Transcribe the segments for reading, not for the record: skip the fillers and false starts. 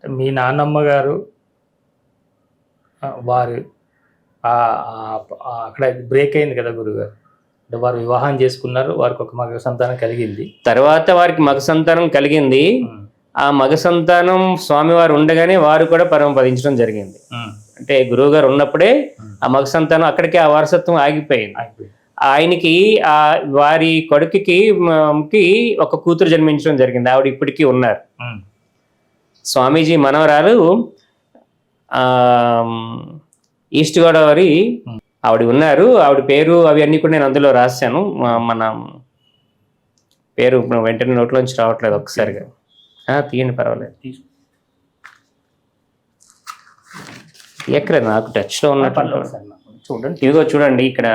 మీ నాన్నమ్మ గారు వారు అక్కడ బ్రేక్ అయింది కదా గురుగారు. అంటే వారు వివాహం చేసుకున్నారు, వారికి ఒక మగ సంతానం కలిగింది. తర్వాత వారికి మగ సంతానం కలిగింది. ఆ మగ సంతానం స్వామివారు ఉండగానే వారు కూడా పరమపదించడం జరిగింది. అంటే గురువు గారు ఉన్నప్పుడే ఆ మగ సంతానం అక్కడికి ఆ వారసత్వం ఆగిపోయింది. ఆయనకి వారి కొడుకుకి ఒక కూతురు జన్మించడం జరిగింది. ఆవిడ ఇప్పటికీ ఉన్నారు. స్వామీజీ మనవరాలు ఈస్ట్ గోదావరి ఆవిడ ఉన్నారు. ఆవిడ పేరు అవి అన్నీ కూడా నేను అందులో రాశాను. మన పేరు వెంటనే నోట్లోంచి రావట్లేదు ఒక్కసారిగా. తీయండి, పర్వాలేదు. ఎక్కడ నాకు టచ్లో ఉన్నట్టు చూడండి. ఇదిగో చూడండి, ఇక్కడ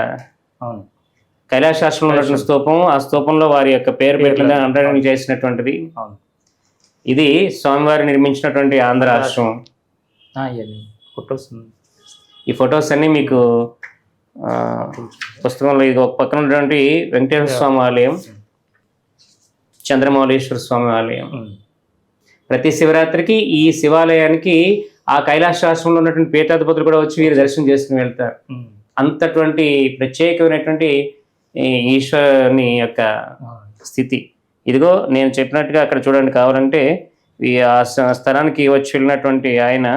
కైలాసాశ్రమంలో ఉన్నటువంటి స్తూపం. ఆ స్తూపంలో వారి యొక్క పేరు పెట్టిన అండర్లైన్ చేసినటువంటిది. ఇది స్వామివారి నిర్మించినటువంటి ఆంధ్ర ఆశ్రమం. ఈ ఫొటోస్ అన్ని మీకు పుస్తకంలో ఇది ఒక పక్కన ఉన్నటువంటి వెంకటేశ్వర స్వామి ఆలయం, చంద్రమౌళీశ్వర స్వామి ఆలయం. ప్రతి శివరాత్రికి ఈ శివాలయానికి ఆ కైలాసాశ్రమంలో ఉన్నటువంటి పీఠాధిపతులు కూడా వచ్చి వీరు దర్శనం చేసుకుని వెళ్తారు. అంతటువంటి ప్రత్యేకమైనటువంటి ఈశ్వరుని యొక్క స్థితి. ఇదిగో నేను చెప్పినట్టుగా అక్కడ చూడండి, కావాలంటే ఆ స్థలానికి వచ్చి వెళ్ళినటువంటి ఆయన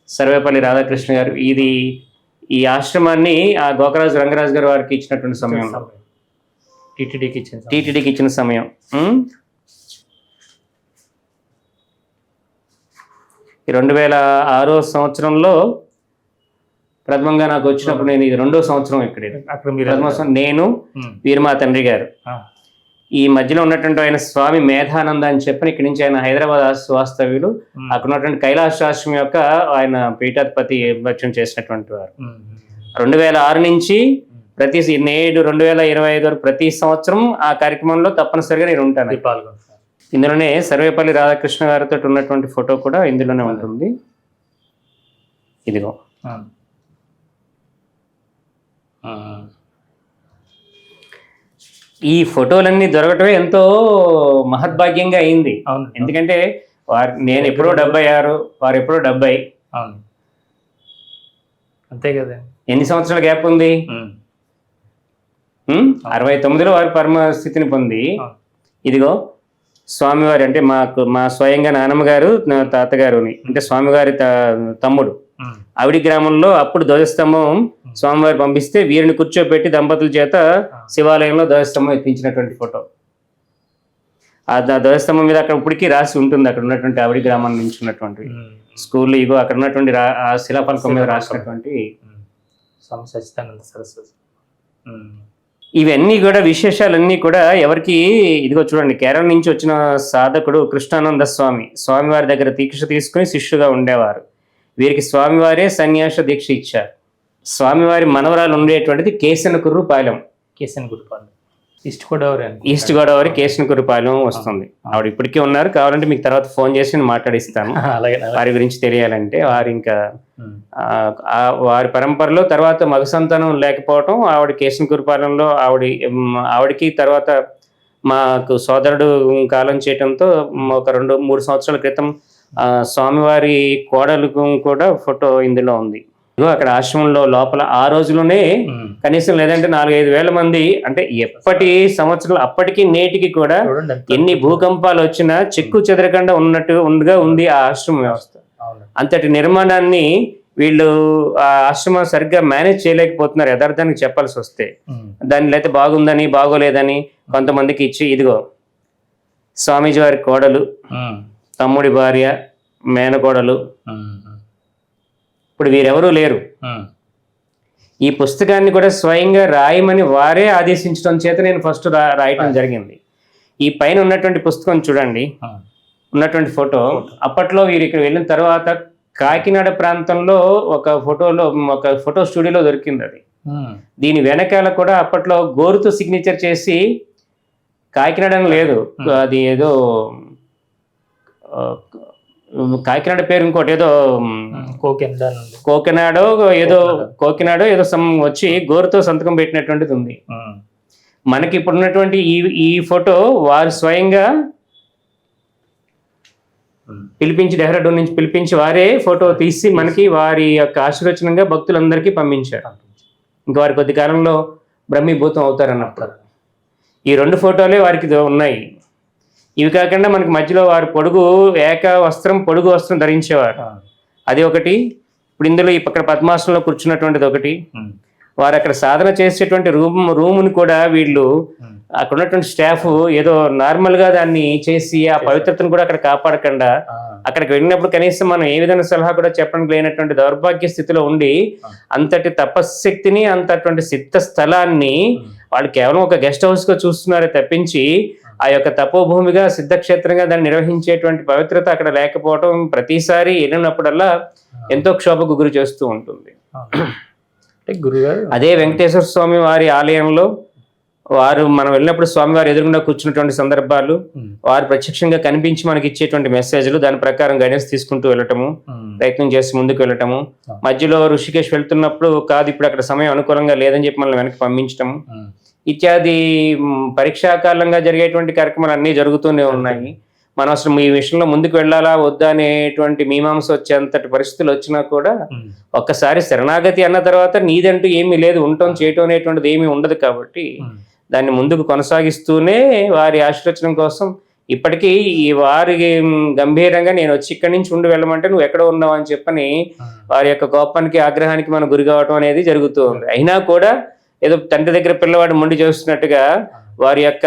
సర్వేపల్లి రాధాకృష్ణ గారు. ఇది ఈ ఆశ్రమాన్ని ఆ గోకరాజు రంగరాజు గారు వారికి ఇచ్చినటువంటి సమయంలో, టీటీడీకి ఇచ్చిన సమయం. 2006 సంవత్సరంలో ప్రథమంగా నాకు వచ్చినప్పుడు, నేను ఇది 2వ సంవత్సరం ఇక్కడ. నేను వీరు మా తండ్రి గారు. ఈ మధ్యలో ఉన్నటువంటి ఆయన స్వామి మేధానంద అని చెప్పని ఇక్కడి నుంచి ఆయన హైదరాబాద్ వాస్తవ్యులు. అక్కడ ఉన్నటువంటి కైలాసాశ్రమం యొక్క ఆయన పీఠాధిపతి భక్ష్యం చేసినటువంటి వారు. 2006 నుంచి నేడు 2025 వరకు ప్రతి సంవత్సరం ఆ కార్యక్రమంలో తప్పనిసరిగా నేను ఉంటాను. ఇందులోనే సర్వేపల్లి రాధాకృష్ణ గారితో ఉన్నటువంటి ఫోటో కూడా ఇందులోనే ఉంటుంది. ఇదిగో ఈ ఫోటోలన్నీ దొరకటమే ఎంతో మహద్భాగ్యంగా అయింది. ఎందుకంటే నేను ఎప్పుడో 76, వారు ఎప్పుడో 70. అంతే కదా. ఎన్ని సంవత్సరాల గ్యాప్ ఉంది? 69లో వారి పరమస్థితిని పొంది, ఇదిగో స్వామివారి అంటే మా స్వయంగా నాన్నమ్మ గారు, తాతగారుని అంటే స్వామివారి తమ్ముడు ఆవిడి గ్రామంలో అప్పుడు ధ్వజస్తంభం స్వామివారి పంపిస్తే వీరిని కూర్చోబెట్టి దంపతుల చేత శివాలయంలో ధ్వజస్తంభం ఎత్తించినటువంటి ఫోటో. ఆ ధ్వజస్తంభం మీద అక్కడ ఇప్పటికీ రాసి ఉంటుంది. అక్కడ ఉన్నటువంటి ఆవిడి గ్రామం నుంచి ఉన్నటువంటి స్కూల్, ఇగో అక్కడ ఉన్నటువంటి ఆ శిలాఫలకం మీద రాసినటువంటి స్వామి సచ్చిదానంద సరస్వతి. ఇవన్నీ కూడా విశేషాలన్నీ కూడా ఎవరికి, ఇదిగో చూడండి, కేరళ నుంచి వచ్చిన సాధకుడు కృష్ణానంద స్వామి స్వామివారి దగ్గర దీక్ష తీసుకుని శిష్యుగా ఉండేవారు. వీరికి స్వామివారే సన్యాస దీక్ష ఇచ్చారు. స్వామివారి మనవరాలు ఉండేటువంటిది కేశనకుర్రుపాలెం. ఈస్ట్ గోదావరి కేశనకుర్రుపాలెం వస్తుంది. ఆవిడ ఇప్పటికీ ఉన్నారు. కావాలంటే మీకు తర్వాత ఫోన్ చేసి నేను మాట్లాడిస్తాను వారి గురించి తెలియాలంటే. వారి ఇంకా వారి పరంపరలో తర్వాత మగ సంతానం లేకపోవటం, ఆవిడ కేశనకుర్రుపాలెంలో ఆవిడకి తర్వాత మాకు సోదరుడు కాలం చేయటంతో ఒక 2-3 సంవత్సరాల క్రితం స్వామివారి కోడలు కూడా ఫోటో ఇందులో ఉంది. అక్కడ ఆశ్రమంలో లోపల ఆ రోజులోనే కనీసం లేదంటే 4-5 వేల మంది, అంటే ఎప్పటి సంవత్సరాలు అప్పటికి నేటికి కూడా ఎన్ని భూకంపాలు వచ్చినా చెక్కు చెదరకుండా ఉండగా ఉంది ఆ ఆశ్రమ వ్యవస్థ. అంతటి నిర్మాణాన్ని వీళ్ళు ఆ ఆశ్రమం సరిగ్గా మేనేజ్ చేయలేకపోతున్నారు యథార్థానికి చెప్పాల్సి వస్తే. దాన్ని అయితే బాగుందని బాగోలేదని కొంతమందికి ఇచ్చి, ఇదిగో స్వామీజీ వారి కోడలు, తమ్ముడి భార్య, మేనకోడలు, ఇప్పుడు వీరెవరూ లేరు. ఈ పుస్తకాన్ని కూడా స్వయంగా రాయమని వారే ఆదేశించడం చేత నేను ఫస్ట్ రాయటం జరిగింది. ఈ పైన ఉన్నటువంటి పుస్తకం చూడండి, ఉన్నటువంటి ఫోటో అప్పట్లో వీరు ఇక్కడ వెళ్ళిన తర్వాత కాకినాడ ప్రాంతంలో ఒక ఫోటో స్టూడియోలో దొరికింది. అది దీని వెనకాల కూడా అప్పట్లో గోరుతో సిగ్నేచర్ చేసి, కాకినాడ లేదు, అది ఏదో కాకినాడ పేరు ఇంకోటి ఏదో కోకినాడో ఏదో వచ్చి గోరుతో సంతకం పెట్టినటువంటిది ఉంది. మనకి ఇప్పుడు ఉన్నటువంటి ఈ ఫోటో వారు స్వయంగా పిలిపించి డెహ్రాడూన్ నుంచి పిలిపించి వారే ఫోటో తీసి మనకి వారి యొక్క ఆశీర్వచనంగా భక్తులందరికీ పంపించారు. ఇంకా వారి కొద్ది కాలంలో బ్రహ్మీభూతం అవుతారన్నప్పుడు ఈ 2 ఫోటోలే వారికి ఉన్నాయి. ఇవి కాకుండా మనకి మధ్యలో వారు పొడుగు వస్త్రం ధరించేవారు, అది ఒకటి. ఇప్పుడు ఇందులో ఈ పక్కన పద్మాసనంలో కూర్చున్నటువంటిది ఒకటి. వారు అక్కడ సాధన చేసేటువంటి రూముని కూడా వీళ్ళు అక్కడ ఉన్నటువంటి స్టాఫ్ ఏదో నార్మల్ గా దాన్ని చేసి ఆ పవిత్రతను కూడా అక్కడ కాపాడకుండా అక్కడికి వెళ్ళినప్పుడు కనీసం మనం ఏ విధంగా సలహా కూడా చెప్పడానికి లేనటువంటి దౌర్భాగ్య స్థితిలో ఉండి అంతటి తపశక్తిని అంతటువంటి సిద్ధ స్థలాన్ని వాళ్ళు కేవలం ఒక గెస్ట్ హౌస్ గా చూస్తున్నారే తప్పించి ఆ యొక్క తపోభూమిగా సిద్ధక్షేత్రంగా దాన్ని నిర్వహించేటువంటి పవిత్రత అక్కడ లేకపోవడం ప్రతిసారి వెళ్ళినప్పుడల్లా ఎంతో క్షోభకు గురి చేస్తూ ఉంటుంది. అదే వెంకటేశ్వర స్వామి వారి ఆలయంలో మనం వెళ్ళినప్పుడు స్వామివారు ఎదురుగుండా కూర్చున్నటువంటి సందర్భాలు, వారు ప్రత్యక్షంగా కనిపించి మనకి ఇచ్చేటువంటి మెసేజ్లు, దాని ప్రకారం గైడెన్స్ తీసుకుంటూ వెళ్ళటము, ప్రయత్నం చేసి ముందుకు వెళ్ళటము. మధ్యలో ఋషికేశ్ వెళ్తున్నప్పుడు కాదు ఇప్పుడు అక్కడ సమయం అనుకూలంగా లేదని చెప్పి మనల్ని వెనక్కి పంపించటము ఇత్యాది పరీక్షాకాలంగా జరిగేటువంటి కార్యక్రమాలు అన్నీ జరుగుతూనే ఉన్నాయి. మనం అసలు ఈ విషయంలో ముందుకు వెళ్ళాలా వద్దా అనేటువంటి మీమాంస వచ్చేంతటి పరిస్థితులు వచ్చినా కూడా ఒక్కసారి శరణాగతి అన్న తర్వాత నీదంటూ ఏమీ లేదు, ఉండటం చేయటం అనేటువంటిది ఏమీ ఉండదు. కాబట్టి దాన్ని ముందుకు కొనసాగిస్తూనే వారి ఆశీర్వచనం కోసం ఇప్పటికీ ఈ వారి గంభీరంగా నేను వచ్చి ఇక్కడి నుంచి ఉండి వెళ్ళమంటే నువ్వు ఎక్కడ ఉన్నావు అని చెప్పని వారి యొక్క కోపానికి ఆగ్రహానికి మనం గురి కావటం అనేది జరుగుతూ ఉంది. అయినా కూడా ఏదో తండ్రి దగ్గర పిల్లవాడు మొండి చేస్తున్నట్టుగా వారి యొక్క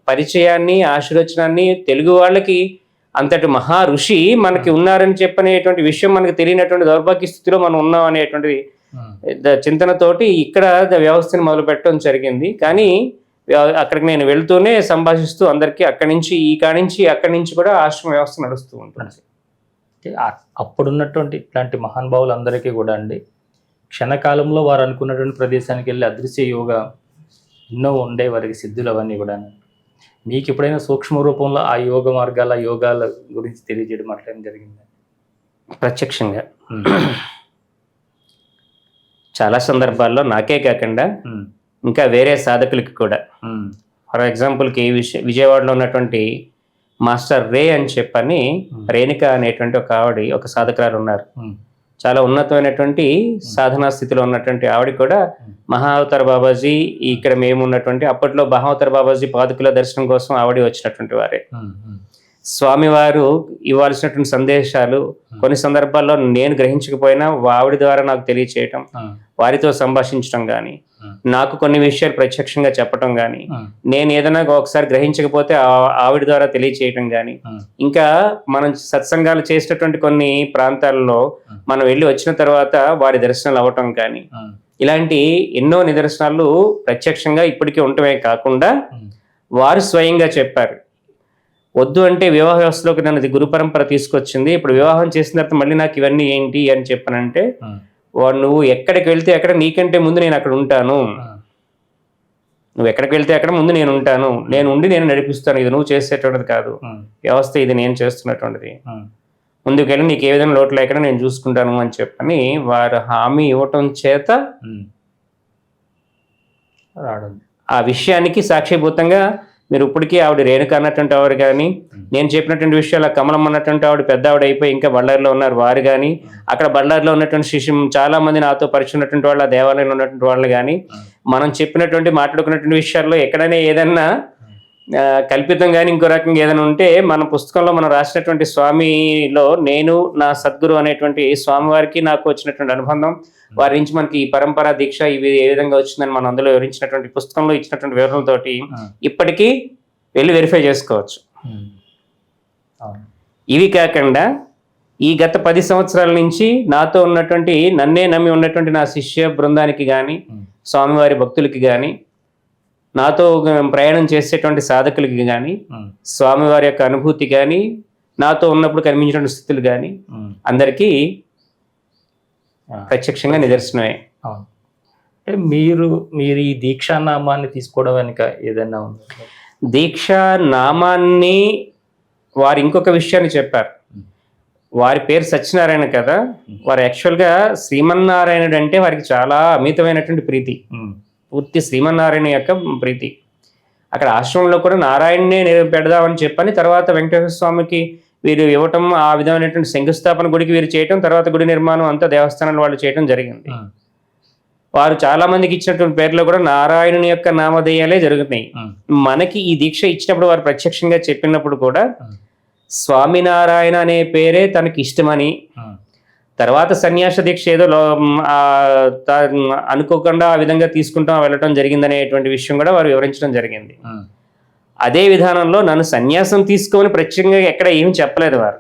పరిచయాన్ని ఆశీర్వచనాన్ని తెలుగు వాళ్ళకి అంతటి మహా ఋషి మనకి ఉన్నారని చెప్పనేటువంటి విషయం మనకి తెలియనటువంటి దౌర్భాగ్య స్థితిలో మనం ఉన్నాం అనేటువంటిది చింతనతోటి ఇక్కడ వ్యవస్థను మొదలు పెట్టడం జరిగింది. కానీ అక్కడికి నేను వెళ్తూనే సంభాషిస్తూ అందరికీ అక్కడి నుంచి కూడా ఆశ్రమ వ్యవస్థ నడుస్తూ ఉంటుంది. అప్పుడున్నటువంటి ఇట్లాంటి మహానుభావులందరికీ కూడా అండి క్షణకాలంలో వారు అనుకున్నటువంటి ప్రదేశానికి వెళ్ళి అదృశ్య యోగా ఎన్నో ఉండే వారికి సిద్ధులు అవన్నీ కూడా. మీకు ఎప్పుడైనా సూక్ష్మ రూపంలో ఆ యోగాల గురించి తెలియజేయడం అట్లా జరిగింది? ప్రత్యక్షంగా చాలా సందర్భాల్లో నాకే కాకుండా ఇంకా వేరే సాధకులకి కూడా. ఫర్ ఎగ్జాంపుల్కి విజయవాడలో ఉన్నటువంటి మాస్టర్ రే అని చెప్పని రేణుక అనేటువంటి ఒక సాధకురాలు ఉన్నారు. చాలా ఉన్నతమైనటువంటి సాధనా స్థితిలో ఉన్నటువంటి ఆవిడ కూడా మహావతార బాబాజీ ఇక్కడ మేము ఉన్నటువంటి అప్పట్లో మహావతార బాబాజీ పాదుకుల దర్శనం కోసం ఆవిడ వచ్చినటువంటి వారే. స్వామివారు ఇవ్వాల్సినటువంటి సందేశాలు కొన్ని సందర్భాల్లో నేను గ్రహించకపోయినా ఆవిడ ద్వారా నాకు తెలియచేయటం, వారితో సంభాషించడం కానీ, నాకు కొన్ని విషయాలు ప్రత్యక్షంగా చెప్పటం కానీ, నేను ఏదైనా ఒకసారి గ్రహించకపోతే ఆవిడ ద్వారా తెలియచేయటం కానీ, ఇంకా మనం సత్సంగాలు చేసినటువంటి కొన్ని ప్రాంతాల్లో మనం వెళ్ళి వచ్చిన తర్వాత వారి దర్శనాలు అవ్వటం కానీ, ఇలాంటి ఎన్నో నిదర్శనాలు ప్రత్యక్షంగా ఇప్పటికీ ఉండటమే కాకుండా వారు స్వయంగా చెప్పారు. వద్దు అంటే వివాహ వ్యవస్థలోకి నన్ను గురు పరంపర తీసుకొచ్చింది, ఇప్పుడు వివాహం చేసిన తర్వాత మళ్ళీ నాకు ఇవన్నీ ఏంటి అని చెప్పనంటే, నువ్వు ఎక్కడికి వెళ్తే అక్కడ నీకంటే ముందు నేను అక్కడ ఉంటాను, నువ్వు ఎక్కడికి వెళ్తే అక్కడ ముందు నేను ఉంటాను, నేను ఉండి నేను నడిపిస్తాను, ఇది నువ్వు చేసేటువంటిది కాదు, వ్యవస్థ ఇది నేను చేస్తున్నటువంటిది, ముందుకెళ్ళి నీకు ఏ విధంగా లోటు లేకుండా నేను చూసుకుంటాను అని చెప్పని వారు హామీ ఇవ్వటం చేత ఆ విషయానికి సాక్షిభూతంగా మీరు ఇప్పటికీ ఆవిడ రేణుక అన్నటువంటి వారు కానీ, నేను చెప్పినటువంటి విషయాలు కమలం అన్నటువంటి ఆవిడ పెద్ద ఆవిడ అయిపోయి ఇంకా బళ్ళారిలో ఉన్నారు వారు కానీ, అక్కడ బళ్ళారిలో ఉన్నటువంటి శిష్యం చాలా మంది నాతో పరిచయం ఉన్నటువంటి వాళ్ళు, ఆ దేవాలయంలో ఉన్నటువంటి వాళ్ళు కానీ, మనం చెప్పినటువంటి మాట్లాడుకున్నటువంటి విషయాల్లో ఎక్కడైనా ఏదన్నా కల్పితం కానీ ఇంకో రకంగా ఏదైనా ఉంటే మన పుస్తకంలో మనం రాసినటువంటి స్వామిలో నేను నా సద్గురు అనేటువంటి స్వామివారికి నాకు వచ్చినటువంటి అనుబంధం, వారి నుంచి మనకి ఈ పరంపర దీక్ష ఇవి ఏ విధంగా వచ్చిందని మనం అందులో వివరించినటువంటి పుస్తకంలో ఇచ్చినటువంటి వివరణలతోటి ఇప్పటికీ వెళ్ళి వెరిఫై చేసుకోవచ్చు. ఇవి కాకుండా ఈ గత 10 సంవత్సరాల నుంచి నాతో ఉన్నటువంటి నన్నే నమ్మి ఉన్నటువంటి నా శిష్య బృందానికి కానీ, స్వామివారి భక్తులకి కానీ, నాతో ప్రయాణం చేసేటువంటి సాధకులకి కానీ, స్వామివారి యొక్క అనుభూతి కానీ, నాతో ఉన్నప్పుడు కనిపించినటువంటి స్థితులు కానీ అందరికీ ప్రత్యక్షంగా నిదర్శనమే. అంటే మీరు ఈ దీక్షా నామాన్ని తీసుకోవడం వెనుక ఏదైనా ఉంది? దీక్షా నామాన్ని వారు ఇంకొక విషయాన్ని చెప్పారు. వారి పేరు సత్యనారాయణ కదా, వారు యాక్చువల్గా శ్రీమన్నారాయణుడు అంటే వారికి చాలా అమితమైనటువంటి ప్రీతి, పూర్తి శ్రీమన్నారాయణ యొక్క ప్రీతి. అక్కడ ఆశ్రమంలో కూడా నారాయణనే పెడదామని చెప్పని తర్వాత వెంకటేశ్వర స్వామికి వీరు ఇవ్వటం, ఆ విధమైనటువంటి శంకుస్థాపన గుడికి వీరు చేయటం, తర్వాత గుడి నిర్మాణం అంతా దేవస్థానాలు వాళ్ళు చేయటం జరిగింది. వారు చాలా మందికి ఇచ్చినటువంటి పేర్లో కూడా నారాయణుని యొక్క నామధేయాలే జరుగుతున్నాయి. మనకి ఈ దీక్ష ఇచ్చినప్పుడు వారు ప్రత్యక్షంగా చెప్పినప్పుడు కూడా స్వామినారాయణ అనే పేరే తనకి ఇష్టమని, తర్వాత సన్యాస దీక్ష ఏదో అనుకోకుండా ఆ విధంగా తీసుకుంటాం వెళ్ళటం జరిగిందనేటువంటి విషయం కూడా వారు వివరించడం జరిగింది. అదే విధానంలో నన్ను సన్యాసం తీసుకోమని ప్రత్యేకంగా ఎక్కడ ఏమి చెప్పలేదు వారు.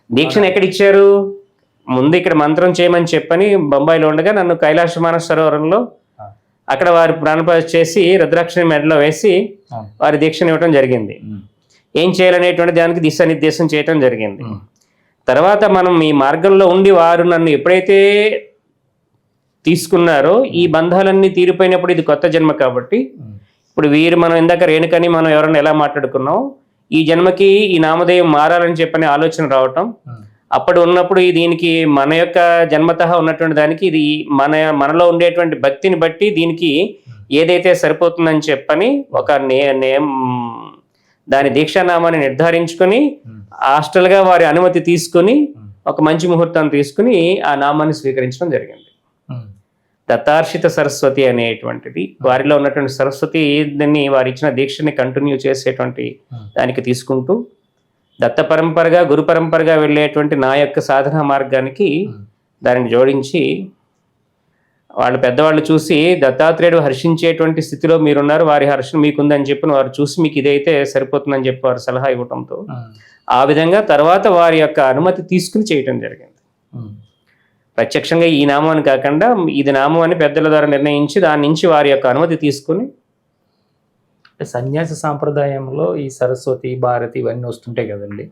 దీక్షను ఎక్కడ ఇచ్చారు? ముందు ఇక్కడ మంత్రం చేయమని చెప్పని బొంబాయిలో ఉండగా నన్ను కైలాస మానస సరోవరంలో అక్కడ వారు ప్రాణప్రతిష్ఠ చేసి రుద్రాక్షని మెడలో వేసి వారి దీక్షను ఇవ్వటం జరిగింది. ఏం చేయాలనేటువంటి దానికి దిశానిర్దేశం చేయటం జరిగింది. తర్వాత మనం ఈ మార్గంలో ఉండి వారు నన్ను ఎప్పుడైతే తీసుకున్నారో ఈ బంధాలన్నీ తీరిపోయినప్పుడు ఇది కొత్త జన్మ కాబట్టి ఇప్పుడు వీరు మనం ఇందాక రేణుకని మనం ఎవరైనా ఎలా మాట్లాడుకున్నాం, ఈ జన్మకి ఈ నామధేయం మారాలని చెప్పని ఆలోచన రావటం, అప్పుడు ఉన్నప్పుడు దీనికి మన యొక్క జన్మతః ఉన్నటువంటి దానికి ఇది మనలో ఉండేటువంటి భక్తిని బట్టి దీనికి ఏదైతే సరిపోతుందని చెప్పని ఒక దాని దీక్షానామాన్ని నిర్ధారించుకొని హాస్టల్గా వారి అనుమతి తీసుకుని ఒక మంచి ముహూర్తాన్ని తీసుకుని ఆ నామాన్ని స్వీకరించడం జరిగింది. దత్తార్షిత సరస్వతి అనేటువంటిది వారిలో ఉన్నటువంటి సరస్వతి దాన్ని వారి ఇచ్చిన దీక్షని కంటిన్యూ చేసేటువంటి దానికి తీసుకుంటూ దత్త పరంపరగా గురు పరంపరగా వెళ్ళేటువంటి నా యొక్క సాధన మార్గానికి దానిని జోడించి వాళ్ళు పెద్దవాళ్ళు చూసి దత్తాత్రేయుడు హర్షించేటువంటి స్థితిలో మీరున్నారు, వారి హర్షం మీకుందని చెప్పి వారు చూసి మీకు ఇదైతే సరిపోతుందని చెప్పి వారు సలహా ఇవ్వటంతో ఆ విధంగా తర్వాత వారి యొక్క అనుమతి తీసుకుని చేయటం జరిగింది. ప్రత్యక్షంగా ఈ నామాన్ని కాకుండా ఇది నామం అని పెద్దల ద్వారా నిర్ణయించి దాని నుంచి వారి యొక్క అనుమతి తీసుకుని. సన్యాస సాంప్రదాయంలో ఈ సరస్వతి, భారతి ఇవన్నీ వస్తుంటాయి కదండి,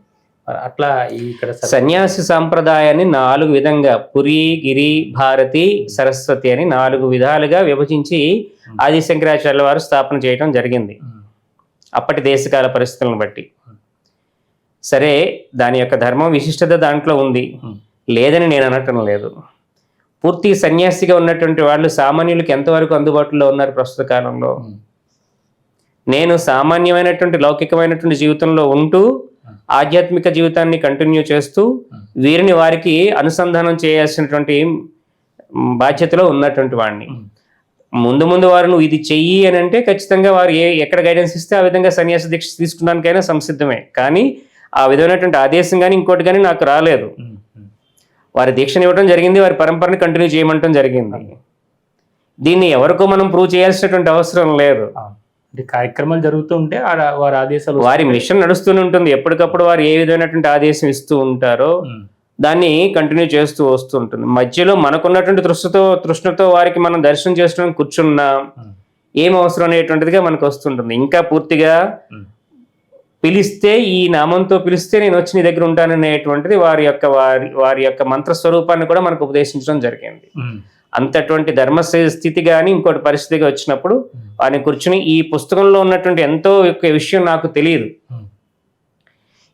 అట్లా ఇక్కడ సన్యాసి సాంప్రదాయాన్ని 4 విధంగా పురి, గిరి, భారతి, సరస్వతి అని 4 విధాలుగా విభజించి ఆది శంకరాచార్యుల వారు స్థాపన చేయడం జరిగింది అప్పటి దేశకాల పరిస్థితులను బట్టి. సరే, దాని యొక్క ధర్మం విశిష్టత దాంట్లో ఉంది, లేదని నేను అనటం లేదు. పూర్తి సన్యాసిగా ఉన్నటువంటి వాళ్ళు సామాన్యులకు ఎంతవరకు అందుబాటులో ఉన్నారు ప్రస్తుత కాలంలో? నేను సామాన్యమైనటువంటి లౌకికమైనటువంటి జీవితంలో ఉంటూ ఆధ్యాత్మిక జీవితాన్ని కంటిన్యూ చేస్తూ వీరిని వారికి అనుసంధానం చేయాల్సినటువంటి బాధ్యతలో ఉన్నటువంటి వాడిని. ముందు ముందు వారు నువ్వు ఇది చెయ్యి అని అంటే ఖచ్చితంగా వారు ఎక్కడ గైడెన్స్ ఇస్తే ఆ విధంగా సన్యాస దీక్ష తీసుకున్నానికైనా సంసిద్ధమే. కానీ ఆ విధమైనటువంటి ఆదేశం కానీ ఇంకోటి కానీ నాకు రాలేదు. వారి దీక్షను ఇవ్వడం జరిగింది, వారి పరంపరని కంటిన్యూ చేయమంటం జరిగింది. దీన్ని ఎవరికో మనం ప్రూవ్ చేయాల్సినటువంటి అవసరం లేదు. కార్యక్రమాలు జరుగుతూ ఉంటే వారి ఆదేశాలు, వారి మిషన్ నడుస్తూనే ఉంటుంది. ఎప్పటికప్పుడు వారు ఏ విధమైనటువంటి ఆదేశం ఇస్తూ ఉంటారో దాన్ని కంటిన్యూ చేస్తూ వస్తూ ఉంటుంది. మధ్యలో మనకున్నటువంటి తృష్ణతో వారికి మనం దర్శనం చేసుకోవడానికి కూర్చున్నా ఏం అవసరం అనేటువంటిదిగా మనకు వస్తుంటుంది. ఇంకా పూర్తిగా పిలిస్తే, ఈ నామంతో పిలిస్తే నేను వచ్చి నీ దగ్గర ఉంటాననేటువంటిది వారి యొక్క మంత్ర స్వరూపాన్ని కూడా మనకు ఉపదేశించడం జరిగింది. అంతటువంటి ధర్మ స్థితి కానీ ఇంకోటి పరిస్థితిగా వచ్చినప్పుడు వారిని కూర్చుని ఈ పుస్తకంలో ఉన్నటువంటి ఎంతో యొక్క విషయం నాకు తెలియదు,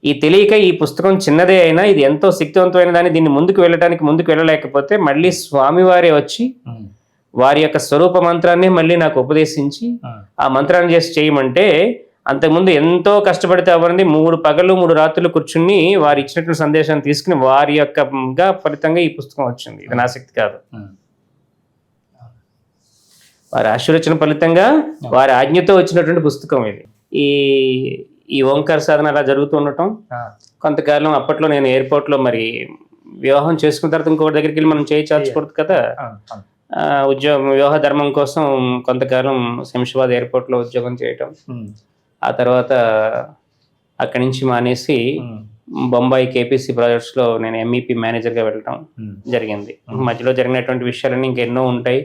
ఈ తెలియక ఈ పుస్తకం చిన్నదే అయినా ఇది ఎంతో శక్తివంతమైన దాన్ని దీన్ని ముందుకు వెళ్ళలేకపోతే మళ్ళీ స్వామివారే వచ్చి వారి యొక్క స్వరూప మంత్రాన్ని మళ్ళీ నాకు ఉపదేశించి ఆ మంత్రాన్ని చేసి చేయమంటే, అంతకుముందు ఎంతో కష్టపడితే అవన్నీ 3 పగలు 3 రాత్రులు కూర్చుని వారు ఇచ్చినటువంటి సందేశాన్ని తీసుకుని వారి యొక్క ఫలితంగా ఈ పుస్తకం వచ్చింది. ఇది నా శక్తి కాదు, వారి ఆశీర్వచన ఫలితంగా వారి ఆజ్ఞతో వచ్చినటువంటి పుస్తకం ఇది. ఈ ఓంకార సాధన అలా జరుగుతూ ఉండటం కొంతకాలం. అప్పట్లో నేను ఎయిర్పోర్ట్లో మరి వివాహం చేసుకున్న తర్వాత ఇంకొకటి దగ్గరికి వెళ్ళి మనం చేయించకూడదు కదా, వివాహ ధర్మం కోసం కొంతకాలం శంషాబాద్ ఎయిర్పోర్ట్లో ఉద్యోగం చేయటం. ఆ తర్వాత అక్కడి నుంచి మానేసి బొంబాయి కేపీసీ ప్రాజెక్ట్స్లో నేను MEP మేనేజర్గా వెళ్ళటం జరిగింది. మధ్యలో జరిగినటువంటి విషయాలన్నీ ఇంకెన్నో ఉంటాయి,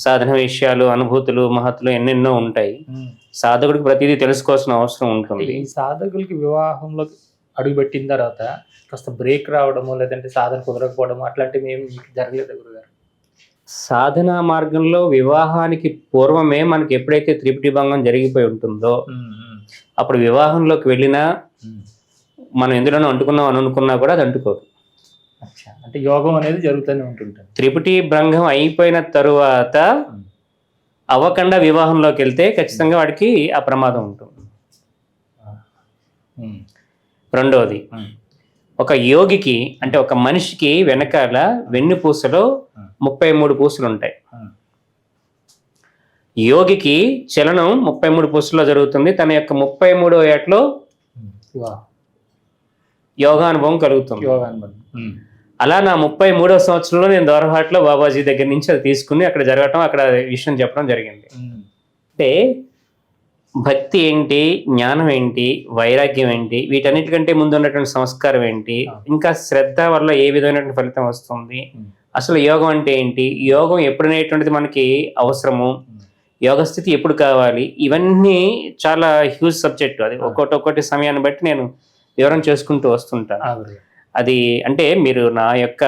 సాధన విషయాలు, అనుభూతులు, మహత్తులు ఎన్నెన్నో ఉంటాయి. సాధకుడికి ప్రతిదీ తెలుసుకోవాల్సిన అవసరం ఉంటుంది. ఈ సాధకులకి వివాహంలో అడుగుపెట్టిన తర్వాత కాస్త బ్రేక్ రావడము, లేదంటే సాధన కుదరకపోవడము అట్లాంటివి ఏమి జరగలేదు గురుగారు? సాధనా మార్గంలో వివాహానికి పూర్వమే మనకి ఎప్పుడైతే త్రిపుటి భంగం జరిగిపోయి ఉంటుందో అప్పుడు వివాహంలోకి వెళ్ళినా మనం ఎందులోనో అంటుకున్నాం అని అనుకున్నా కూడా అది అంటుకోదు. అంటే యోగం అనేది జరుగుతూనే ఉంటుంది. త్రిపుటి భంగం అయిపోయిన తరువాత అవ్వకుండా వివాహంలోకి వెళ్తే ఖచ్చితంగా వాడికి ఆ ప్రమాదం ఉంటుంది. రెండవది, ఒక యోగికి అంటే ఒక మనిషికి వెనకాల వెన్నుపూసలో 33 పూసలు ఉంటాయి. యోగికి చలనం 33 పూసల్లో జరుగుతుంది. తన యొక్క 33వ ఏటలో యోగానుభవం కలుగుతుంది. అలా నా 33వ సంవత్సరంలో నేను దోరహాట్లో బాబాజీ దగ్గర నుంచి అది తీసుకుని అక్కడ జరగటం, అక్కడ విషయం చెప్పడం జరిగింది. అంటే భక్తి ఏంటి, జ్ఞానం ఏంటి, వైరాగ్యం ఏంటి, వీటన్నిటికంటే ముందు ఉన్నటువంటి సంస్కారం ఏంటి, ఇంకా శ్రద్ధ వల్ల ఏ విధమైనటువంటి ఫలితం వస్తుంది, అసలు యోగం అంటే ఏంటి, యోగం ఎప్పుడనేటువంటిది మనకి అవసరము, యోగ స్థితి ఎప్పుడు కావాలి, ఇవన్నీ చాలా హ్యూజ్ సబ్జెక్ట్. అది ఒక్కొక్కటి సమయాన్ని బట్టి నేను వివరణ చేసుకుంటూ వస్తుంటాను. అది అంటే మీరు నా యొక్క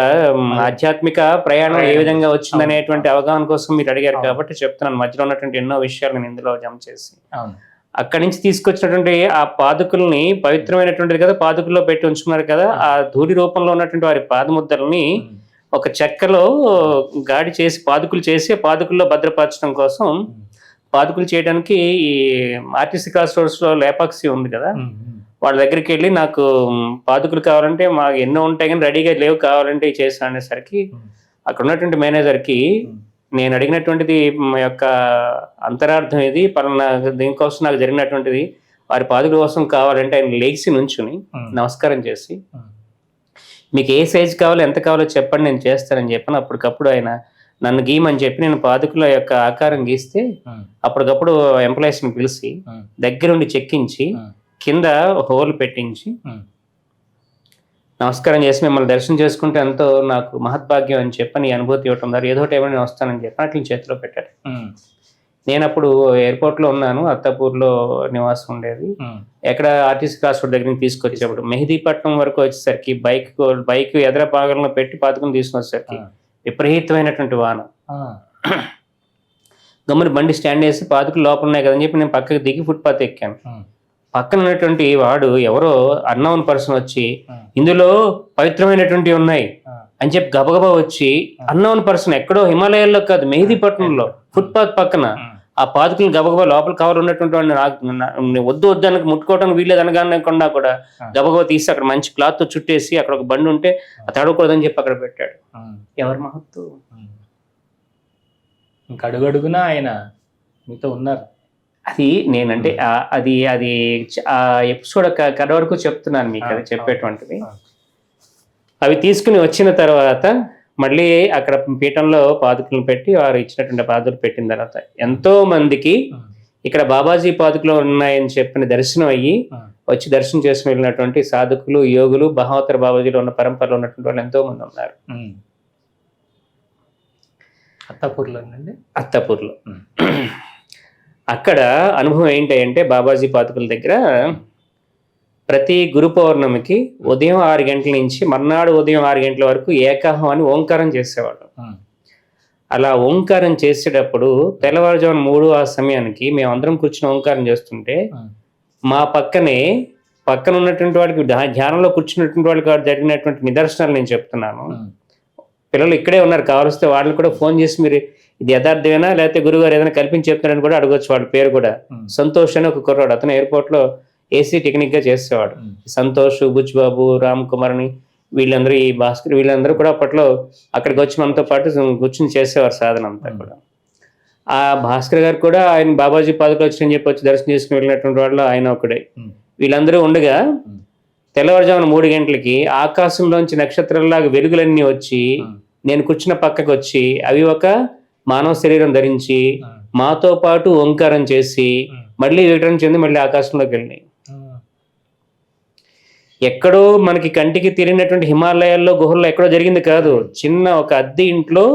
ఆధ్యాత్మిక ప్రయాణం ఏ విధంగా వచ్చిందనేటువంటి అవగాహన కోసం మీరు అడిగారు కాబట్టి చెప్తున్నాను. మధ్యలో ఉన్నటువంటి ఎన్నో విషయాలు నేను ఇందులో జమ చేసి అక్కడి నుంచి తీసుకొచ్చినటువంటి ఆ పాదుకుల్ని, పవిత్రమైనటువంటిది కదా పాదుకుల్లో పెట్టి ఉంచుకున్నారు కదా, ఆ ధూళి రూపంలో ఉన్నటువంటి వారి పాదముద్రల్ని ఒక చెక్కలో గాడి చేసి పాదుకులు చేసి పాదుకుల్లో భద్రపరచడం కోసం పాదుకులు చేయడానికి ఈ ఆర్టీసీ క్రాస్ రోడ్స్ లో లేపాక్షి ఉంది కదా, వాళ్ళ దగ్గరికి వెళ్ళి నాకు పాదుకులు కావాలంటే మాకు ఎన్నో ఉంటాయి కానీ రెడీగా లేవు, కావాలంటే చేస్తాను అనేసరికి అక్కడ ఉన్నటువంటి మేనేజర్కి నేను అడిగినటువంటిది మా యొక్క అంతరార్థం ఇది, పలానా దీనికోసం నాకు జరిగినటువంటిది, వారి పాదుకుల కోసం కావాలంటే ఆయన లేచి నుంచుని నమస్కారం చేసి మీకు ఏ సైజు కావాలో ఎంత కావాలో చెప్పండి నేను చేస్తానని చెప్పాను. అప్పటికప్పుడు ఆయన నన్ను గీయమని చెప్పి నేను పాదుకుల యొక్క ఆకారం గీస్తే అప్పటికప్పుడు ఎంప్లాయీస్ని పిలిచి దగ్గరుండి చెక్కించి కింద హోల్ పెట్టించి నమస్కారం చేసి మిమ్మల్ని దర్శనం చేసుకుంటే ఎంతో నాకు మహద్భాగ్యం అని చెప్పని అనుభూతి ఇవ్వటం ద్వారా ఏదో టైంలో నేను వస్తానని చెప్పి అట్లా చేతిలో పెట్టాడు. నేను అప్పుడు ఎయిర్పోర్ట్లో ఉన్నాను, అత్తాపూర్లో నివాసం ఉండేది. ఎక్కడ ఆర్టీసీ క్రాస్ రోడ్ దగ్గర తీసుకొచ్చేప్పుడు మెహదీపట్నం వరకు వచ్చేసరికి బైక్ ఎదర భాగంలో పెట్టి పాతుకుని తీసుకుని వచ్చేసరికి విపరీతమైనటువంటి వాన. గమ్ముని బండి స్టాండ్ వేసి పాతుకులు లోపల ఉన్నాయి కదని చెప్పి నేను పక్కకి దిగి ఫుట్పాత్ ఎక్కాను. పక్కన ఉన్నటువంటి వాడు ఎవరో అన్నోన్ పర్సన్ వచ్చి ఇందులో పవిత్రమైనటువంటివి ఉన్నాయి అని చెప్పి గబగబా వచ్చి అన్నోన్ పర్సన్ ఎక్కడో హిమాలయాల్లో కాదు మెహదీపట్నంలో ఫుట్పాత్ పక్కన ఆ పాదుకులను గబగబా లోపల కవర్ ఉన్నటువంటి వాడిని వద్దు వద్దానికి ముట్టుకోవడానికి వీల్లేదు అనగానకుండా కూడా గబగబా తీసి అక్కడ మంచి క్లాత్ తో చుట్టేసి అక్కడ ఒక బండి ఉంటే అది తడవకూడదని చెప్పి అక్కడ పెట్టాడు. ఎవరి మహత్తు! ఇంకా అడుగడుగునా ఆయన మీతో ఉన్నారు. అది నేనంటే అది అది ఆ ఎపిసోడ్ కడ వరకు చెప్తున్నాను మీకు, అది చెప్పేటువంటిది. అవి తీసుకుని వచ్చిన తర్వాత మళ్ళీ అక్కడ పీఠంలో పాదుకులను పెట్టి వారు ఇచ్చినటువంటి పాదుకులు పెట్టిన తర్వాత ఎంతో మందికి ఇక్కడ బాబాజీ పాదుకులు ఉన్నాయని చెప్పిన దర్శనం అయ్యి వచ్చి దర్శనం చేసుకుని వెళ్ళినటువంటి సాధకులు, యోగులు, బహావతర బాబాజీలో ఉన్న పరంపరలో ఉన్నటువంటి వాళ్ళు ఎంతో మంది ఉన్నారు. అత్తాపూర్లో అక్కడ అనుభవం ఏంటి అంటే బాబాజీ పాదుకుల దగ్గర ప్రతి గురు పౌర్ణమికి ఉదయం 6 గంటల నుంచి మర్నాడు ఉదయం 6 గంటల వరకు ఏకాహం అని ఓంకారం చేసేవాడు. అలా ఓంకారం చేసేటప్పుడు తెల్లవారుజామున 3 ఆ సమయానికి మేమందరం కూర్చుని ఓంకారం చేస్తుంటే మా పక్కన ఉన్నటువంటి వాడికి ధ్యానంలో కూర్చున్నటువంటి వాళ్ళకి జరిగినటువంటి నిదర్శనాలు నేను చెప్తున్నాను. పిల్లలు ఇక్కడే ఉన్నారు, కావాల్స్తే వాళ్ళు కూడా ఫోన్ చేసి మీరు ఇది యథార్థమేనా లేకపోతే గురుగారు ఏదైనా కల్పించి చెప్తున్నారని కూడా అడగొచ్చు. వాళ్ళ పేరు కూడా సంతోష్ అని ఒక కుర్రాడు, అతను ఎయిర్పోర్ట్ లో ఏసీ టెక్నిక్ గా చేసేవాడు. సంతోష్, బుజ్బాబు, రామ్ కుమార్ అని వీళ్ళందరూ, ఈ భాస్కర్ వీళ్ళందరూ కూడా అప్పట్లో అక్కడికి వచ్చి మనతో పాటు కూర్చుని చేసేవారు సాధన అంతా కూడా. ఆ భాస్కర్ గారు కూడా ఆయన బాబాజీ పాదుకులు వచ్చి చెప్పి వచ్చి దర్శనం చేసుకుని వెళ్ళినటువంటి వాళ్ళు ఆయన ఒకడే. వీళ్ళందరూ ఉండగా తెల్లవారుజామున 3 గంటలకి ఆకాశంలోంచి నక్షత్రాల్లాగా వెలుగులన్నీ వచ్చి నేను కూర్చున్న పక్కకు వచ్చి అవి ఒక మానవ శరీరం ధరించి మాతో పాటు ఓంకారం చేసి మళ్ళీ రిటర్న్ చెంది మళ్ళీ ఆకాశంలోకి వెళ్ళినాయి. ఎక్కడో మనకి కంటికి తెలియనటువంటి హిమాలయాల్లో గుహల్లో ఎక్కడో జరిగింది కాదు, చిన్న ఒక అద్దె ఇంట్లో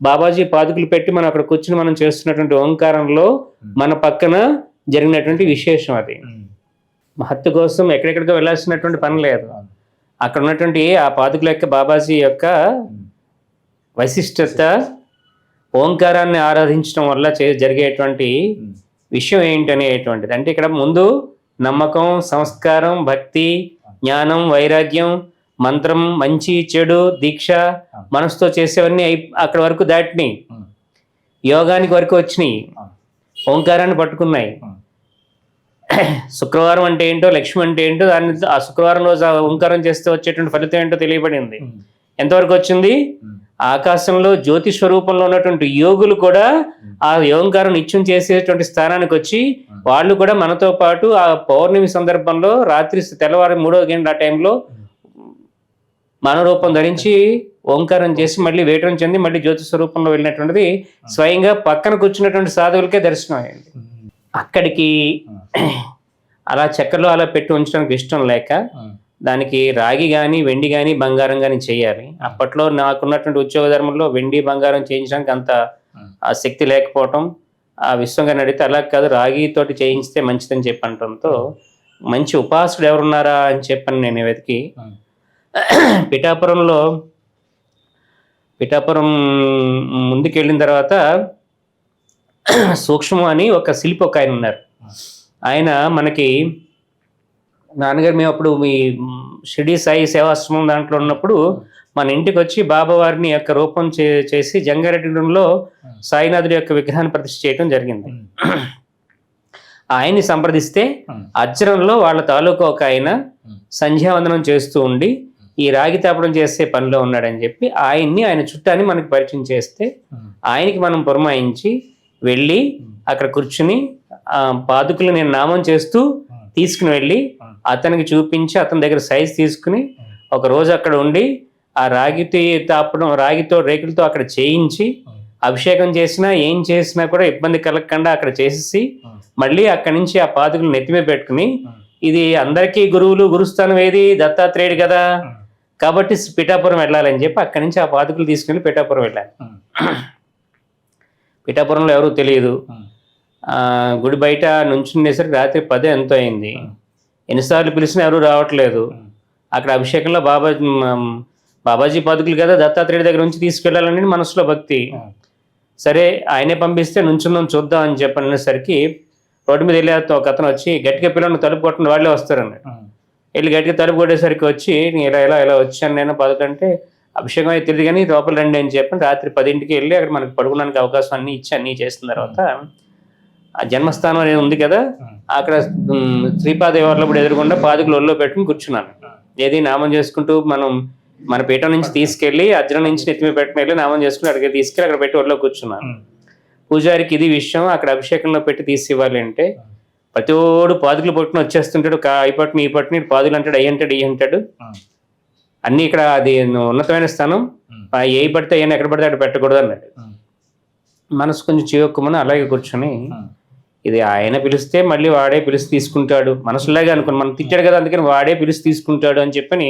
బాబాజీ పాదుకులు పెట్టి మనం అక్కడ కూర్చుని మనం చేస్తున్నటువంటి ఓంకారంలో మన పక్కన జరిగినటువంటి విశేషం. అది మహత్తు కోసం ఎక్కడెక్కడికో వెళ్ళాల్సినటువంటి పని లేదు. అక్కడ ఉన్నటువంటి ఆ పాదుకుల యొక్క బాబాజీ యొక్క వైశిష్టత, ఓంకారాన్ని ఆరాధించడం వల్ల జరిగేటువంటి విషయం ఏంటనేటువంటిది. అంటే ఇక్కడ ముందు నమ్మకం, సంస్కారం, భక్తి, జ్ఞానం, వైరాగ్యం, మంత్రం, మంచి చెడు, దీక్ష, మనసుతో చేసేవన్నీ అక్కడ వరకు దాటిని. యోగానికి వరకు వచ్చినాయి, ఓంకారాన్ని పట్టుకున్నాయి. శుక్రవారం అంటే ఏంటో, లక్ష్మి అంటే ఏంటో, దాన్ని ఆ శుక్రవారం రోజు ఓంకారం చేస్తే వచ్చేటువంటి ఫలితం ఏంటో తెలియబడింది. ఎంతవరకు వచ్చింది? ఆకాశంలో జ్యోతి స్వరూపంలో ఉన్నటువంటి యోగులు కూడా ఆ ఓంకారం నిత్యం చేసేటువంటి స్థానానికి వచ్చి వాళ్ళు కూడా మనతో పాటు ఆ పౌర్ణమి సందర్భంలో రాత్రి తెల్లవారు 3వ గంట ఆ టైంలో మానవ రూపం ధరించి ఓంకారం చేసి మళ్ళీ వేటం చెంది మళ్ళీ జ్యోతి స్వరూపంలో వెళ్ళినటువంటిది స్వయంగా పక్కన కూర్చున్నటువంటి సాధువులకే దర్శనం అయ్యింది. అక్కడికి అలా చక్కెరలో అలా పెట్టి ఉంచడానికి ఇష్టం లేక దానికి రాగి కానీ వెండి కానీ బంగారం కానీ చేయాలి. అప్పట్లో నాకున్నటువంటి ఉద్యోగ ధర్మంలో వెండి బంగారం చేయించడానికి అంత ఆ శక్తి లేకపోవటం, ఆ విశ్వంగా నడితే అలా కాదు రాగితోటి చేయించితే మంచిదని చెప్పి అనటంతో మంచి ఉపాసకుడు ఎవరున్నారా అని చెప్పని నేను వెతికి పిఠాపురం ముందుకెళ్ళిన తర్వాత సూక్ష్మం అని ఒక శిల్పి ఒక ఆయన ఉన్నారు. ఆయన మనకి నాన్నగారు మేము అప్పుడు మీ షిరిడి సాయి సేవాశ్రమం దాంట్లో ఉన్నప్పుడు మన ఇంటికి వచ్చి బాబావారిని యొక్క రూపం చేసి జంగారెడ్డిలో సాయినాథుడి యొక్క విగ్రహాన్ని ప్రతిష్ఠ చేయడం జరిగింది. ఆయన్ని సంప్రదిస్తే అజ్రంలో వాళ్ళ తాలూకా ఒక ఆయన సంధ్యావందనం చేస్తూ ఉండి ఈ రాగి తాపడం చేసే పనిలో ఉన్నాడని చెప్పి ఆయన చుట్టాన్ని మనకి పరిచయం చేస్తే ఆయనకి మనం పురమాయించి వెళ్ళి అక్కడ కూర్చుని పాదుకులు నేను నామం చేస్తూ తీసుకుని వెళ్ళి అతనికి చూపించి అతని దగ్గర సైజ్ తీసుకుని ఒక రోజు అక్కడ ఉండి ఆ రాగితో రేకులతో అక్కడ చేయించి అభిషేకం చేసినా ఏం చేసినా కూడా ఇబ్బంది కలగకుండా అక్కడ చేసేసి మళ్ళీ అక్కడి నుంచి ఆ పాదుకులు నెత్తిమే పెట్టుకుని ఇది అందరికీ గురుస్థానం ఏది దత్తాత్రేయుడు కదా కాబట్టి పిఠాపురం వెళ్ళాలని చెప్పి అక్కడి నుంచి ఆ పాదుకులు తీసుకెళ్ళి పిఠాపురం వెళ్ళాలి. పిఠాపురంలో ఎవరు తెలియదు. గుడి బయట నుంచుండేసరికి రాత్రి 10 ఎంతో అయింది. ఎన్నిసార్లు పిలిచినా ఎవరు రావట్లేదు. అక్కడ అభిషేకంలో బాబాజీ పాదుకులు కదా దత్తాత్రేయుడి దగ్గర నుంచి తీసుకెళ్లాలని మనసులో భక్తి. సరే ఆయనే పంపిస్తే నుంచున్నాం చూద్దాం అని చెప్పనేసరికి రోడ్డు మీద వెళ్ళే ఒక అతను వచ్చి గట్టిగా పిల్లలను తలుపు కొట్టిన వాళ్ళే వస్తారన్నాడు. వెళ్ళి గట్టిగా తలుపు కొట్టేసరికి వచ్చి ఇలా వచ్చాను నేను పాదుకంటే అభిషేకం అయితే తెలియదు కానీ లోపల రండి అని చెప్పి రాత్రి 10ంటికి వెళ్ళి అక్కడ మనకు పడుకోవడానికి అవకాశం అన్ని చేసిన తర్వాత ఆ జన్మస్థానం అనేది ఉంది కదా అక్కడ శ్రీపాదేవర్లప్పుడు ఎదురుకుండా పాదుకులు ఒళ్ళో పెట్టుకుని కూర్చున్నాను. ఏది నామం చేసుకుంటూ మన పీఠం నుంచి తీసుకెళ్లి అజ్రం నుంచి నెత్తిమి పెట్టుకుని వెళ్ళి నామం చేసుకుని అక్కడికి తీసుకెళ్ళి అక్కడ పెట్టి ఒళ్ళో కూర్చున్నాను. పూజారికి ఇది విషయం అక్కడ అభిషేకంలో పెట్టి తీసి ఇవ్వాలి అంటే ప్రతిోడు పాదుకులు పట్టుకుని వచ్చేస్తుంటాడు. ఈ పట్టుని పాదులు అంటాడు అయ్యి అంటాడు అన్ని ఇక్కడ అది ఉన్నతమైన స్థానం ఏ పడితే అయ్యాను ఎక్కడ పడితే అక్కడ పెట్టకూడదు అన్నాడు. మనసు కొంచెం చివక్కుమని అలాగే కూర్చొని ఇది ఆయన పిలిస్తే మళ్ళీ వాడే పిలిచి తీసుకుంటాడు మనసులాగే అనుకుని మనం తిట్టాడు కదా అందుకని వాడే పిలిచి తీసుకుంటాడు అని చెప్పని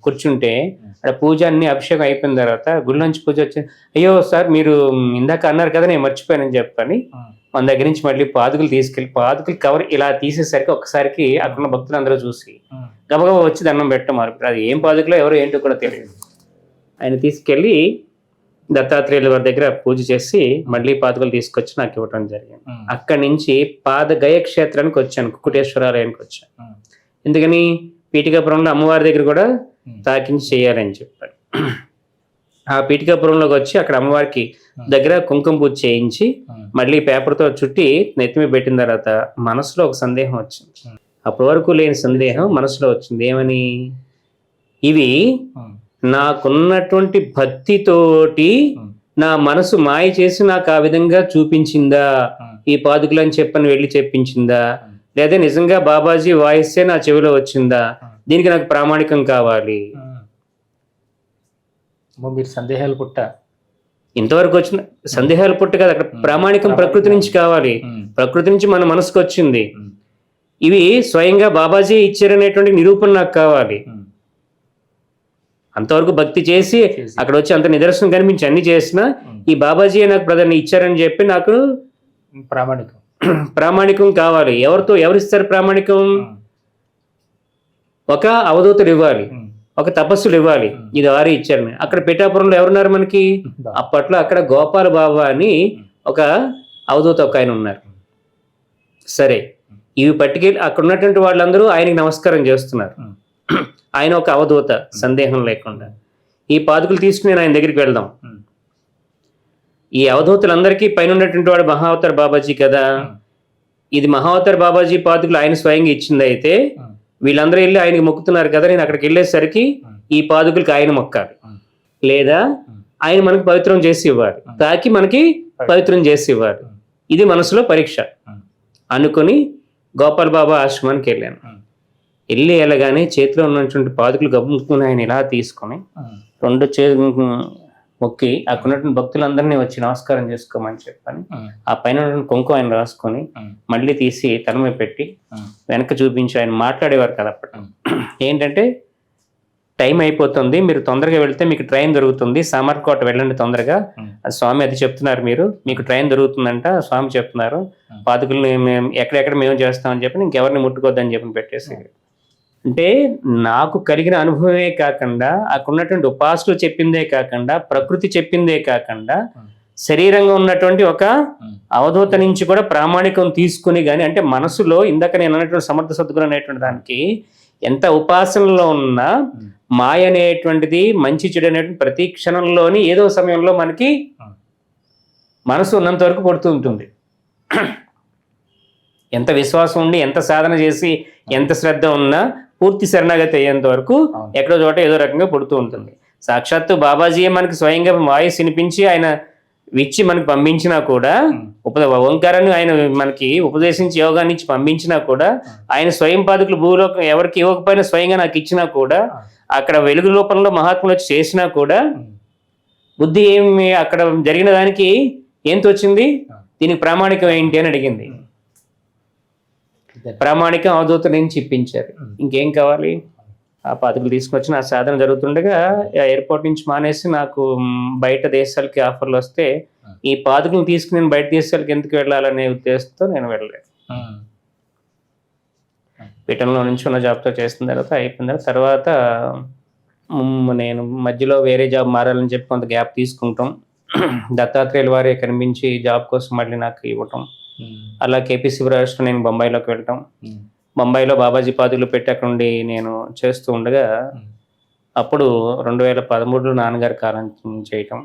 కూర్చుంటే అక్కడ పూజ అన్ని అభిషేకం అయిపోయిన తర్వాత గుడి నుంచి పూజ వచ్చి అయ్యో సార్ మీరు ఇందాక అన్నారు కదా నేను మర్చిపోయానని చెప్పని మన దగ్గర నుంచి మళ్ళీ పాదుకులు తీసుకెళ్ళి పాదుకులు కవర్ ఇలా తీసేసరికి ఒక్కసారికి అక్కడున్న భక్తులు అందరూ చూసి గబగబా వచ్చి దండం పెట్టమారు. అది ఏం పాదుకులో ఎవరో ఏంటో కూడా తెలియదు. ఆయన తీసుకెళ్ళి దత్తాత్రేయుల వారి దగ్గర పూజ చేసి మళ్ళీ పాదుకలు తీసుకొచ్చి నాకు ఇవ్వటం జరిగింది. అక్కడి నుంచి పాదగయ క్షేత్రానికి వచ్చాను, కుకుటేశ్వరాలయానికి వచ్చాను. ఎందుకని పీఠికాపురంలో అమ్మవారి దగ్గర కూడా తాకించి చేయాలని చెప్పాడు. ఆ పీఠికాపురంలోకి వచ్చి అక్కడ అమ్మవారికి దగ్గర కుంకుమ పూజ చేయించి మళ్ళీ పేపర్తో చుట్టి నెత్తిమి పెట్టిన తర్వాత మనసులో ఒక సందేహం వచ్చింది. అప్పటి వరకు లేని సందేహం మనసులో వచ్చింది. ఏమని? ఇవి నాకున్నటువంటి భక్తితోటి నా మనసు మాయ చేసి నాకు ఆ విధంగా చూపించిందా, ఈ పాదుకులు అని చెప్పని వెళ్ళి చెప్పించిందా, లేదా నిజంగా బాబాజీ వాయిస్సే నా చెవిలో వచ్చిందా, దీనికి నాకు ప్రామాణికం కావాలి. మీరు సందేహాలు పుట్ట ఇంతవరకు వచ్చిన సందేహాలు పుట్ట కదా, అక్కడ ప్రామాణికం ప్రకృతి నుంచి కావాలి. ప్రకృతి నుంచి మన మనసుకు వచ్చింది. ఇవి స్వయంగా బాబాజీ ఇచ్చారనేటువంటి నిరూపణ నాకు కావాలి. అంతవరకు భక్తి చేసి అక్కడ వచ్చి అంత నిదర్శనం కనిపించి అన్ని చేసినా ఈ బాబాజీ నాకు ప్రధాని ఇచ్చారని చెప్పి నాకు ప్రామాణికం కావాలి. ఎవరిస్తారు ప్రామాణికం? ఒక అవధూతులు ఇవ్వాలి, ఒక తపస్సులు ఇవ్వాలి. ఇది వారి ఇచ్చారని. అక్కడ పిఠాపురంలో ఎవరున్నారు మనకి? అప్పట్లో అక్కడ గోపాల బాబా అని ఒక అవధూత ఒక ఆయన ఉన్నారు. సరే, ఇవి పట్టుకెళ్ళి అక్కడ ఉన్నటువంటి వాళ్ళందరూ ఆయనకి నమస్కారం చేస్తున్నారు. ఆయన ఒక అవధూత, సందేహం లేకుండా. ఈ పాదుకులు తీసుకుని ఆయన దగ్గరికి వెళ్దాం. ఈ అవధూతులందరికీ పైన ఉన్నటువంటి వాడు మహావతార్ బాబాజీ కదా, ఇది మహావతార్ బాబాజీ పాదుకులు ఆయన స్వయంగా ఇచ్చింది అయితే వీళ్ళందరూ వెళ్ళి ఆయనకి మొక్కుతున్నారు కదా, నేను అక్కడికి వెళ్ళేసరికి ఈ పాదుకులకి ఆయన మొక్కాలి, లేదా ఆయన మనకి పవిత్రం చేసి ఇవ్వాలి, తాకి మనకి పవిత్రం చేసి ఇవ్వాలి. ఇది మనసులో పరీక్ష అనుకుని గోపాల్ బాబా ఆశ్రమానికి వెళ్ళాను. వెళ్ళి వెళ్ళగానే చేతిలో ఉన్నటువంటి పాదుకులు గమ్ముకుని ఆయన ఇలా తీసుకొని 2 చేతులు మొక్కి అక్కడ ఉన్నటువంటి భక్తులందరినీ వచ్చి నమస్కారం చేసుకోమని చెప్పని ఆ పైన కుంకుమ ఆయన రాసుకొని మళ్ళీ తీసి తల మీద పెట్టి వెనక చూపించి ఆయన మాట్లాడేవారు కదా అప్పట్లో. ఏంటంటే టైం అయిపోతుంది, మీరు తొందరగా వెళ్తే మీకు ట్రైన్ దొరుకుతుంది, సామర్కోట వెళ్ళండి తొందరగా, స్వామి అది చెప్తున్నారు, మీకు ట్రైన్ దొరుకుతుందంట స్వామి చెప్తున్నారు, పాదుకుల్ని మేము ఎక్కడెక్కడ మేము చేస్తామని చెప్పి ఇంకెవరిని ముట్టుకోద్దని చెప్పి పెట్టేసి. అంటే నాకు కలిగిన అనుభవమే కాకుండా అక్కడ ఉన్నటువంటి ఉపాసకులు చెప్పిందే కాకుండా ప్రకృతి చెప్పిందే కాకుండా శరీరంగా ఉన్నటువంటి ఒక అవధూత నుంచి కూడా ప్రామాణికం తీసుకుని కానీ, అంటే మనసులో ఇందాక నేను అన్నటువంటి సమర్థ సద్గురు అనేటువంటి దానికి ఎంత ఉపాసనలో ఉన్నా మాయ అనేటువంటిది మంచి చెడు అనేటువంటి ప్రతి క్షణంలోని ఏదో సమయంలో మనకి మనసు ఉన్నంత వరకు కొడుతూ ఉంటుంది. ఎంత విశ్వాసం ఉండి ఎంత సాధన చేసి ఎంత శ్రద్ధ ఉన్నా పూర్తి శరణాగతి అయ్యేంత వరకు ఎక్కడో చోట ఏదో రకంగా పుడుతూ ఉంటుంది. సాక్షాత్తు బాబాజీయే మనకి స్వయంగా వాయిస్ వినిపించి ఆయన ఇచ్చి మనకి పంపించినా కూడా ఓంకారాన్ని ఆయన మనకి ఉపదేశించి యోగాన్ని ఇచ్చి పంపించినా కూడా ఆయన స్వయం పాదుకులు భూలోకం ఎవరికి ఇవ్వకపోయినా స్వయంగా నాకు ఇచ్చినా కూడా అక్కడ వెలుగు రూపంలో మహాత్ములు వచ్చి చేసినా కూడా బుద్ధి ఏమి అక్కడ జరిగిన దానికి ఏం తోచింది, దీనికి ప్రామాణికం ఏంటి అని అడిగింది. ప్రామాణికం అవధూత నుంచి ఇప్పించారు, ఇంకేం కావాలి. ఆ పాదుకులు తీసుకొచ్చి నా సాధన జరుగుతుండగా ఎయిర్పోర్ట్ నుంచి మానేసి నాకు బయట దేశాలకి ఆఫర్లు వస్తే ఈ పాదుకులను తీసుకుని నేను బయట దేశాలకి ఎందుకు వెళ్ళాలనే ఉద్దేశంతో నేను వెళ్ళలేదు. పీఠంలో నుంచి ఉన్న జాబ్తో చేసిన తర్వాత అయిపోయిన తర్వాత నేను మధ్యలో వేరే జాబ్ మారాలని చెప్పి కొంత గ్యాప్ తీసుకుంటాం. దత్తాత్రేయుల వారే కనిపించి జాబ్ కోసం మళ్ళీ నాకు ఇవ్వటం. అలా కేపీ శివరాజు నేను బొంబాయిలోకి వెళ్ళటం. బొంబాయిలో బాబాజీ పాదులు పెట్టి అక్కడ నుండి నేను చేస్తూ ఉండగా అప్పుడు 2013లో నాన్నగారు కాలం చేయటం.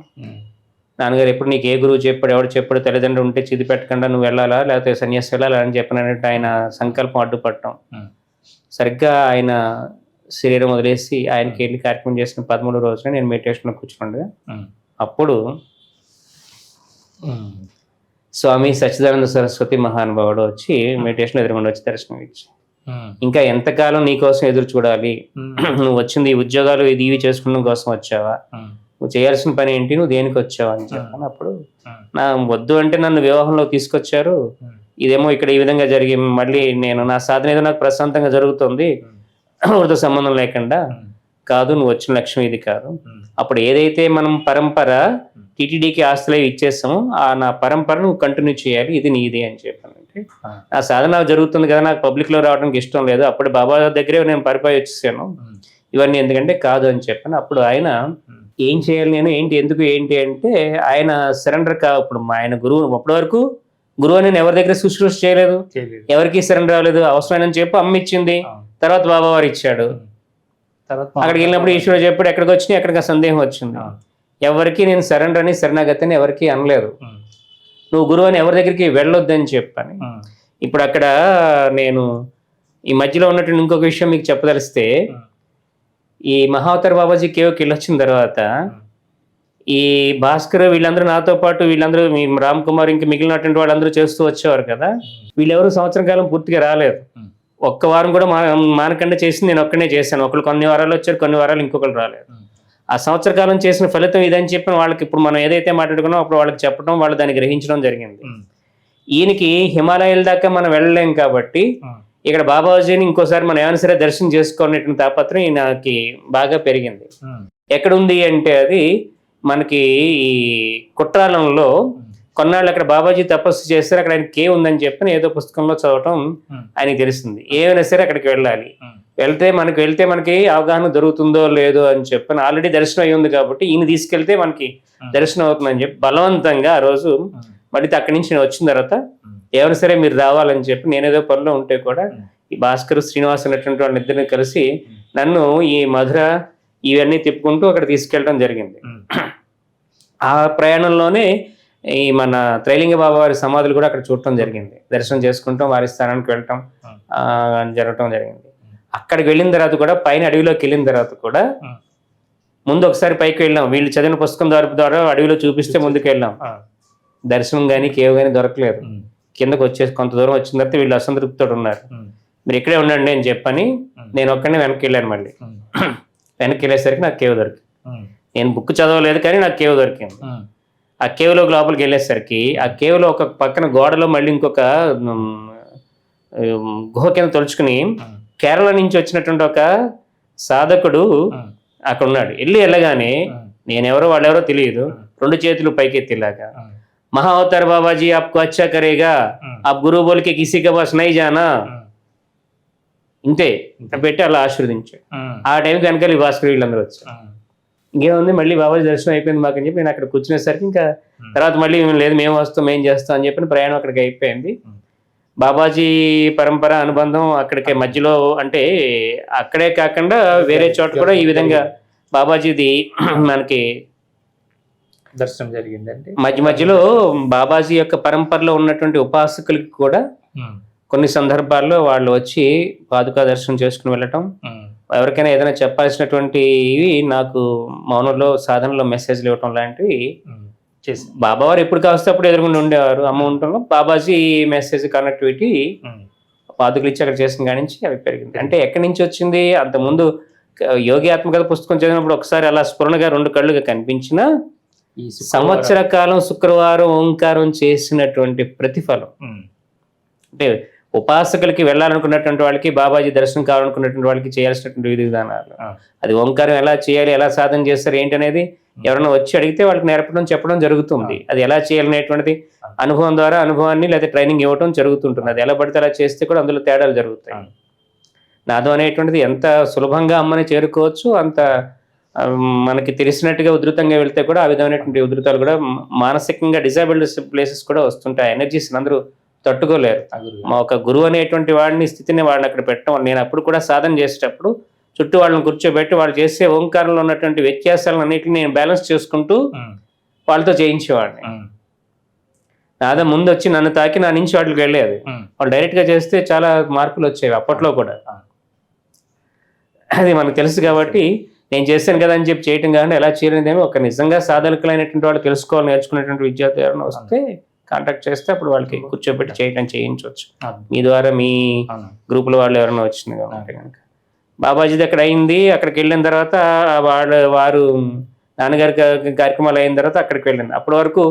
నాన్నగారు ఎప్పుడు నీకు ఏ గురువు చెప్పాడు, ఎవడు చెప్పాడు, తల్లిదండ్రులు ఉంటే చిది పెట్టకుండా నువ్వు వెళ్ళాలా లేకపోతే సన్యాసి వెళ్ళాలా అని చెప్పినట్టు ఆయన సంకల్పం అడ్డుపట్టడం. సరిగ్గా ఆయన శరీరం వదిలేసి ఆయనకి వెళ్ళి కార్యక్రమం చేసిన 13 రోజున నేను మెడిటేషన్లో కూర్చుండగా అప్పుడు స్వామి సచ్చిదానంద సరస్వతి మహానుభావుడు వచ్చి మెడిటేషన్ ఎదురుకుండా వచ్చి దర్శనం ఇచ్చి, ఇంకా ఎంతకాలం నీకోసం ఎదురు చూడాలి, నువ్వు వచ్చింది ఈ ఉద్యోగాలు ఇవి చేసుకోవడం కోసం వచ్చావా, నువ్వు చేయాల్సిన పని ఏంటి, నువ్వు దేనికి వచ్చావా అని చెప్పాను. అప్పుడు నా వద్దు అంటే నన్ను వివాహంలో తీసుకొచ్చారు, ఇదేమో ఇక్కడ ఈ విధంగా జరిగి మళ్ళీ నేను నా సాధన ఏదో నాకు ప్రశాంతంగా జరుగుతుంది ఎవరితో సంబంధం లేకుండా, కాదు నువ్వు వచ్చిన లక్ష్యం ఇది కాదు. అప్పుడు ఏదైతే మనం పరంపర టీటీడీకి ఆస్తులు ఇచ్చేస్తామో ఆ నా పరంపర నువ్వు కంటిన్యూ చేయాలి, ఇది నీది అని చెప్పాను. అంటే నా సాధన జరుగుతుంది కదా, నాకు పబ్లిక్లో రావడానికి ఇష్టం లేదు, అప్పుడు బాబా దగ్గరే నేను పరిపాలి వచ్చేసాను, ఇవన్నీ ఎందుకంటే కాదు అని చెప్పాను. అప్పుడు ఆయన ఏం చేయాలి నేను ఏంటి ఎందుకు ఏంటి అంటే ఆయన సరెండర్ ఇప్పుడు ఆయన గురువు అప్పటి వరకు గురువు అని ఎవరి దగ్గర శుశ్రూష చేయలేదు, ఎవరికి సరెండర్ అవ్వలేదు, అవసరమైనని చెప్పి అమ్మ ఇచ్చింది, తర్వాత బాబా వారు ఇచ్చాడు. అక్కడికి వెళ్ళినప్పుడు ఈశ్వరుడు చెప్పాడు, ఎక్కడికి వచ్చినా ఎక్కడికి సందేహం వచ్చింది, ఎవరికి నేను సరెండర్ అని శరణాగతి అని ఎవరికి అనలేదు, నువ్వు గురువు అని ఎవరి దగ్గరికి వెళ్ళొద్దని చెప్పని. ఇప్పుడు అక్కడ నేను ఈ మధ్యలో ఉన్నటువంటి ఇంకొక విషయం మీకు చెప్పదలిస్తే, ఈ మహావతార్ బాబాజీ కేవ్కి వెళ్ళొచ్చిన తర్వాత ఈ భాస్కర్ వీళ్ళందరూ నాతో పాటు వీళ్ళందరూ మీ రామ్ కుమార్ ఇంకా మిగిలినటువంటి వాళ్ళందరూ చేస్తూ వచ్చేవారు కదా, వీళ్ళెవరూ సంవత్సరం కాలం పూర్తిగా రాలేదు. ఒక్క వారం కూడా మానకుండా చేసింది నేను ఒక్కనే చేశాను. ఒకళ్ళు కొన్ని వారాలు వచ్చారు, కొన్ని వారాలు ఇంకొకరు రాలేదు. ఆ సంవత్సర కాలం చేసిన ఫలితం ఇదని చెప్పిన వాళ్ళకి ఇప్పుడు మనం ఏదైతే మాట్లాడుకున్నామో అప్పుడు వాళ్ళకి చెప్పడం, వాళ్ళు దాన్ని గ్రహించడం జరిగింది. ఈయనకి హిమాలయాల దాకా మనం వెళ్ళలేం కాబట్టి ఇక్కడ బాబాజీని ఇంకోసారి మనం ఏమైనా సరే దర్శనం చేసుకోవాలనేటువంటి తాపత్రం ఈయనకి బాగా పెరిగింది. ఎక్కడుంది అంటే అది మనకి ఈ కుట్రాలంలో కొన్నాళ్ళు అక్కడ బాబాజీ తపస్సు చేస్తారు, అక్కడ ఆయన కేవ్ ఉందని చెప్పి ఏదో పుస్తకంలో చదవటం ఆయనకి తెలిసింది. ఏమైనా సరే అక్కడికి వెళ్ళాలి, వెళ్తే మనకి అవగాహన దొరుకుతుందో లేదో అని చెప్పి ఆల్రెడీ దర్శనం అయ్యి ఉంది కాబట్టి ఈయన తీసుకెళ్తే మనకి దర్శనం అవుతుందని చెప్పి బలవంతంగా ఆ రోజు మళ్ళీ అక్కడి నుంచి నేను వచ్చిన తర్వాత ఎవరు సరే మీరు రావాలని చెప్పి నేనేదో పనిలో ఉంటే కూడా ఈ భాస్కర్ శ్రీనివాస్ అనేటువంటి వాళ్ళిద్దరిని కలిసి నన్ను ఈ మధుర ఇవన్నీ తిప్పుకుంటూ అక్కడ తీసుకెళ్ళడం జరిగింది. ఆ ప్రయాణంలోనే ఈ మన త్రైలింగ బాబా వారి సమాధులు కూడా అక్కడ చూడటం జరిగింది. దర్శనం చేసుకుంటాం, వారి స్థానానికి వెళ్ళటం జరగటం జరిగింది. అక్కడికి వెళ్ళిన తర్వాత కూడా పైన అడవిలోకి వెళ్ళిన తర్వాత కూడా ముందు ఒకసారి పైకి వెళ్ళాం. వీళ్ళు చదివిన పుస్తకం ద్వారా అడవిలో చూపిస్తే ముందుకు వెళ్ళాం. దర్శనం కానీ కేవ్ కానీ దొరకలేదు. కిందకు వచ్చేసి కొంత దూరం వచ్చిన తర్వాత వీళ్ళు అసంతృప్తితో ఉన్నారు. మీరు ఇక్కడే ఉండండి అని చెప్పని నేను ఒక్కడిని వెనక్కి వెళ్ళాను. మళ్ళీ వెనక్కి వెళ్ళేసరికి నాకు కేవ్ దొరికింది. నేను బుక్ చదవలేదు కానీ నాకు కేవ్ దొరికింది. ఆ కేవ్లో లోపలికి వెళ్ళేసరికి ఆ కేవ్లో ఒక పక్కన గోడలో మళ్ళీ ఇంకొక గుహ కింద తొలుచుకుని కేరళ నుంచి వచ్చినటువంటి ఒక సాధకుడు అక్కడ ఉన్నాడు. వెళ్ళగానే నేనెవరో వాళ్ళెవరో తెలియదు, 2 చేతులు పైకెత్తిలాగా, మహా అవతార్ బాబాజీ ఆప్కు అచ్చా కరేగా, ఆప్ గురువు బోల్కే కిసీ కా పాస్ నహీ జానా, ఇంతే పెట్టి అలా ఆశీర్వదించాడు. ఆ టైంకి వెనకాల భాస్కర్ వీళ్ళందరూ వచ్చారు. ఇంకేముంది, మళ్ళీ బాబాజీ దర్శనం అయిపోయింది మాకు అని చెప్పి నేను అక్కడ కూర్చునేసరికి ఇంకా తర్వాత మళ్ళీ లేదు మేము వస్తాం ఏం చేస్తాం అని చెప్పి ప్రయాణం అక్కడికి అయిపోయింది. బాబాజీ పరంపర అనుబంధం అక్కడికి మధ్యలో, అంటే అక్కడే కాకుండా వేరే చోట కూడా ఈ విధంగా బాబాజీది మనకి దర్శనం జరిగిందండి. మధ్యలో బాబాజీ యొక్క పరంపరలో ఉన్నటువంటి ఉపాసకులకి కూడా కొన్ని సందర్భాల్లో వాళ్ళు వచ్చి పాదుకా దర్శనం చేసుకుని వెళ్ళటం, ఎవరికైనా ఏదైనా చెప్పాల్సినటువంటివి నాకు మౌనంలో సాధనలో మెసేజ్లు ఇవ్వటం లాంటివి చేసి, బాబావారు ఎప్పుడు కావస్తే అప్పుడు ఎదురుగుండి ఉండేవారు. అమ్మ ఉండటంలో బాబాజీ మెసేజ్ కనెక్టివిటీ పాదుకలు ఇచ్చి అక్కడ చేసిన కాడి నుంచి అవి పెరిగింది. అంటే ఎక్కడి నుంచి వచ్చింది? అంతకుముందు యోగి ఆత్మకథ పుస్తకం చదివినప్పుడు ఒకసారి అలా స్ఫురణగా 2 కళ్ళుగా కనిపించిన సంవత్సర కాలం శుక్రవారం ఓంకారం చేసినటువంటి ప్రతిఫలం. అంటే ఉపాసకులకి వెళ్ళాలనుకున్నటువంటి వాళ్ళకి, బాబాజీ దర్శనం కావాలనుకున్నటువంటి వాళ్ళకి చేయాల్సినటువంటి విధి విధానాలు, అది ఓంకారం ఎలా చేయాలి, ఎలా సాధన చేస్తారు ఏంటి అనేది ఎవరైనా వచ్చి అడిగితే వాళ్ళకి నేర్పడం చెప్పడం జరుగుతుంది. అది ఎలా చేయాలనేటువంటిది అనుభవం ద్వారా అనుభవాన్ని లేదా ట్రైనింగ్ ఇవ్వడం జరుగుతుంటుంది. అది ఎలా పడితే అలా చేస్తే కూడా అందులో తేడాలు జరుగుతాయి. నాదం అనేటువంటిది ఎంత సులభంగా అమ్మని చేరుకోవచ్చు, అంత మనకి తెలిసినట్టుగా ఉధృతంగా వెళ్తే కూడా ఆ విధమైనటువంటి ఉధృతాలు కూడా మానసికంగా డిజేబుల్డ్ ప్లేసెస్ కూడా వస్తుంటాయి. ఎనర్జీస్ అందరూ తట్టుకోలేరు. మా ఒక గురువు అనేటువంటి వాడిని స్థితిని వాళ్ళని అక్కడ పెట్టడం, నేను అప్పుడు కూడా సాధన చేసేటప్పుడు చుట్టూ వాళ్ళని కూర్చోబెట్టి వాళ్ళు చేసే ఓంకారంలో ఉన్నటువంటి వ్యత్యాసాలను అన్నింటినీ నేను బ్యాలెన్స్ చేసుకుంటూ వాళ్ళతో చేయించేవాడిని. నాదా ముందు వచ్చి నన్ను తాకి నా నుంచి వాటికి వెళ్ళేది. వాళ్ళు డైరెక్ట్గా చేస్తే చాలా మార్పులు వచ్చేవి అప్పట్లో కూడా. అది మనకు తెలుసు కాబట్టి నేను చేశాను కదా అని చెప్పి చేయటం కాకుండా ఎలా చేయలేదేమో ఒక నిజంగా సాధకులైనటువంటి వాళ్ళు తెలుసుకోవాలి నేర్చుకునేటువంటి విద్యార్థి ఎవరైనా వస్తే కాంటాక్ట్ చేస్తే అప్పుడు వాళ్ళకి కూర్చోబెట్టి చేయించవచ్చు. మీ ద్వారా మీ గ్రూపుల వాళ్ళు ఎవరైనా వచ్చింది కాబట్టి కనుక బాబాజీది అక్కడ అయింది. అక్కడికి వెళ్ళిన తర్వాత వారు నాన్నగారి కార్యక్రమాలు అయిన తర్వాత అక్కడికి వెళ్ళింది. అప్పటి వరకు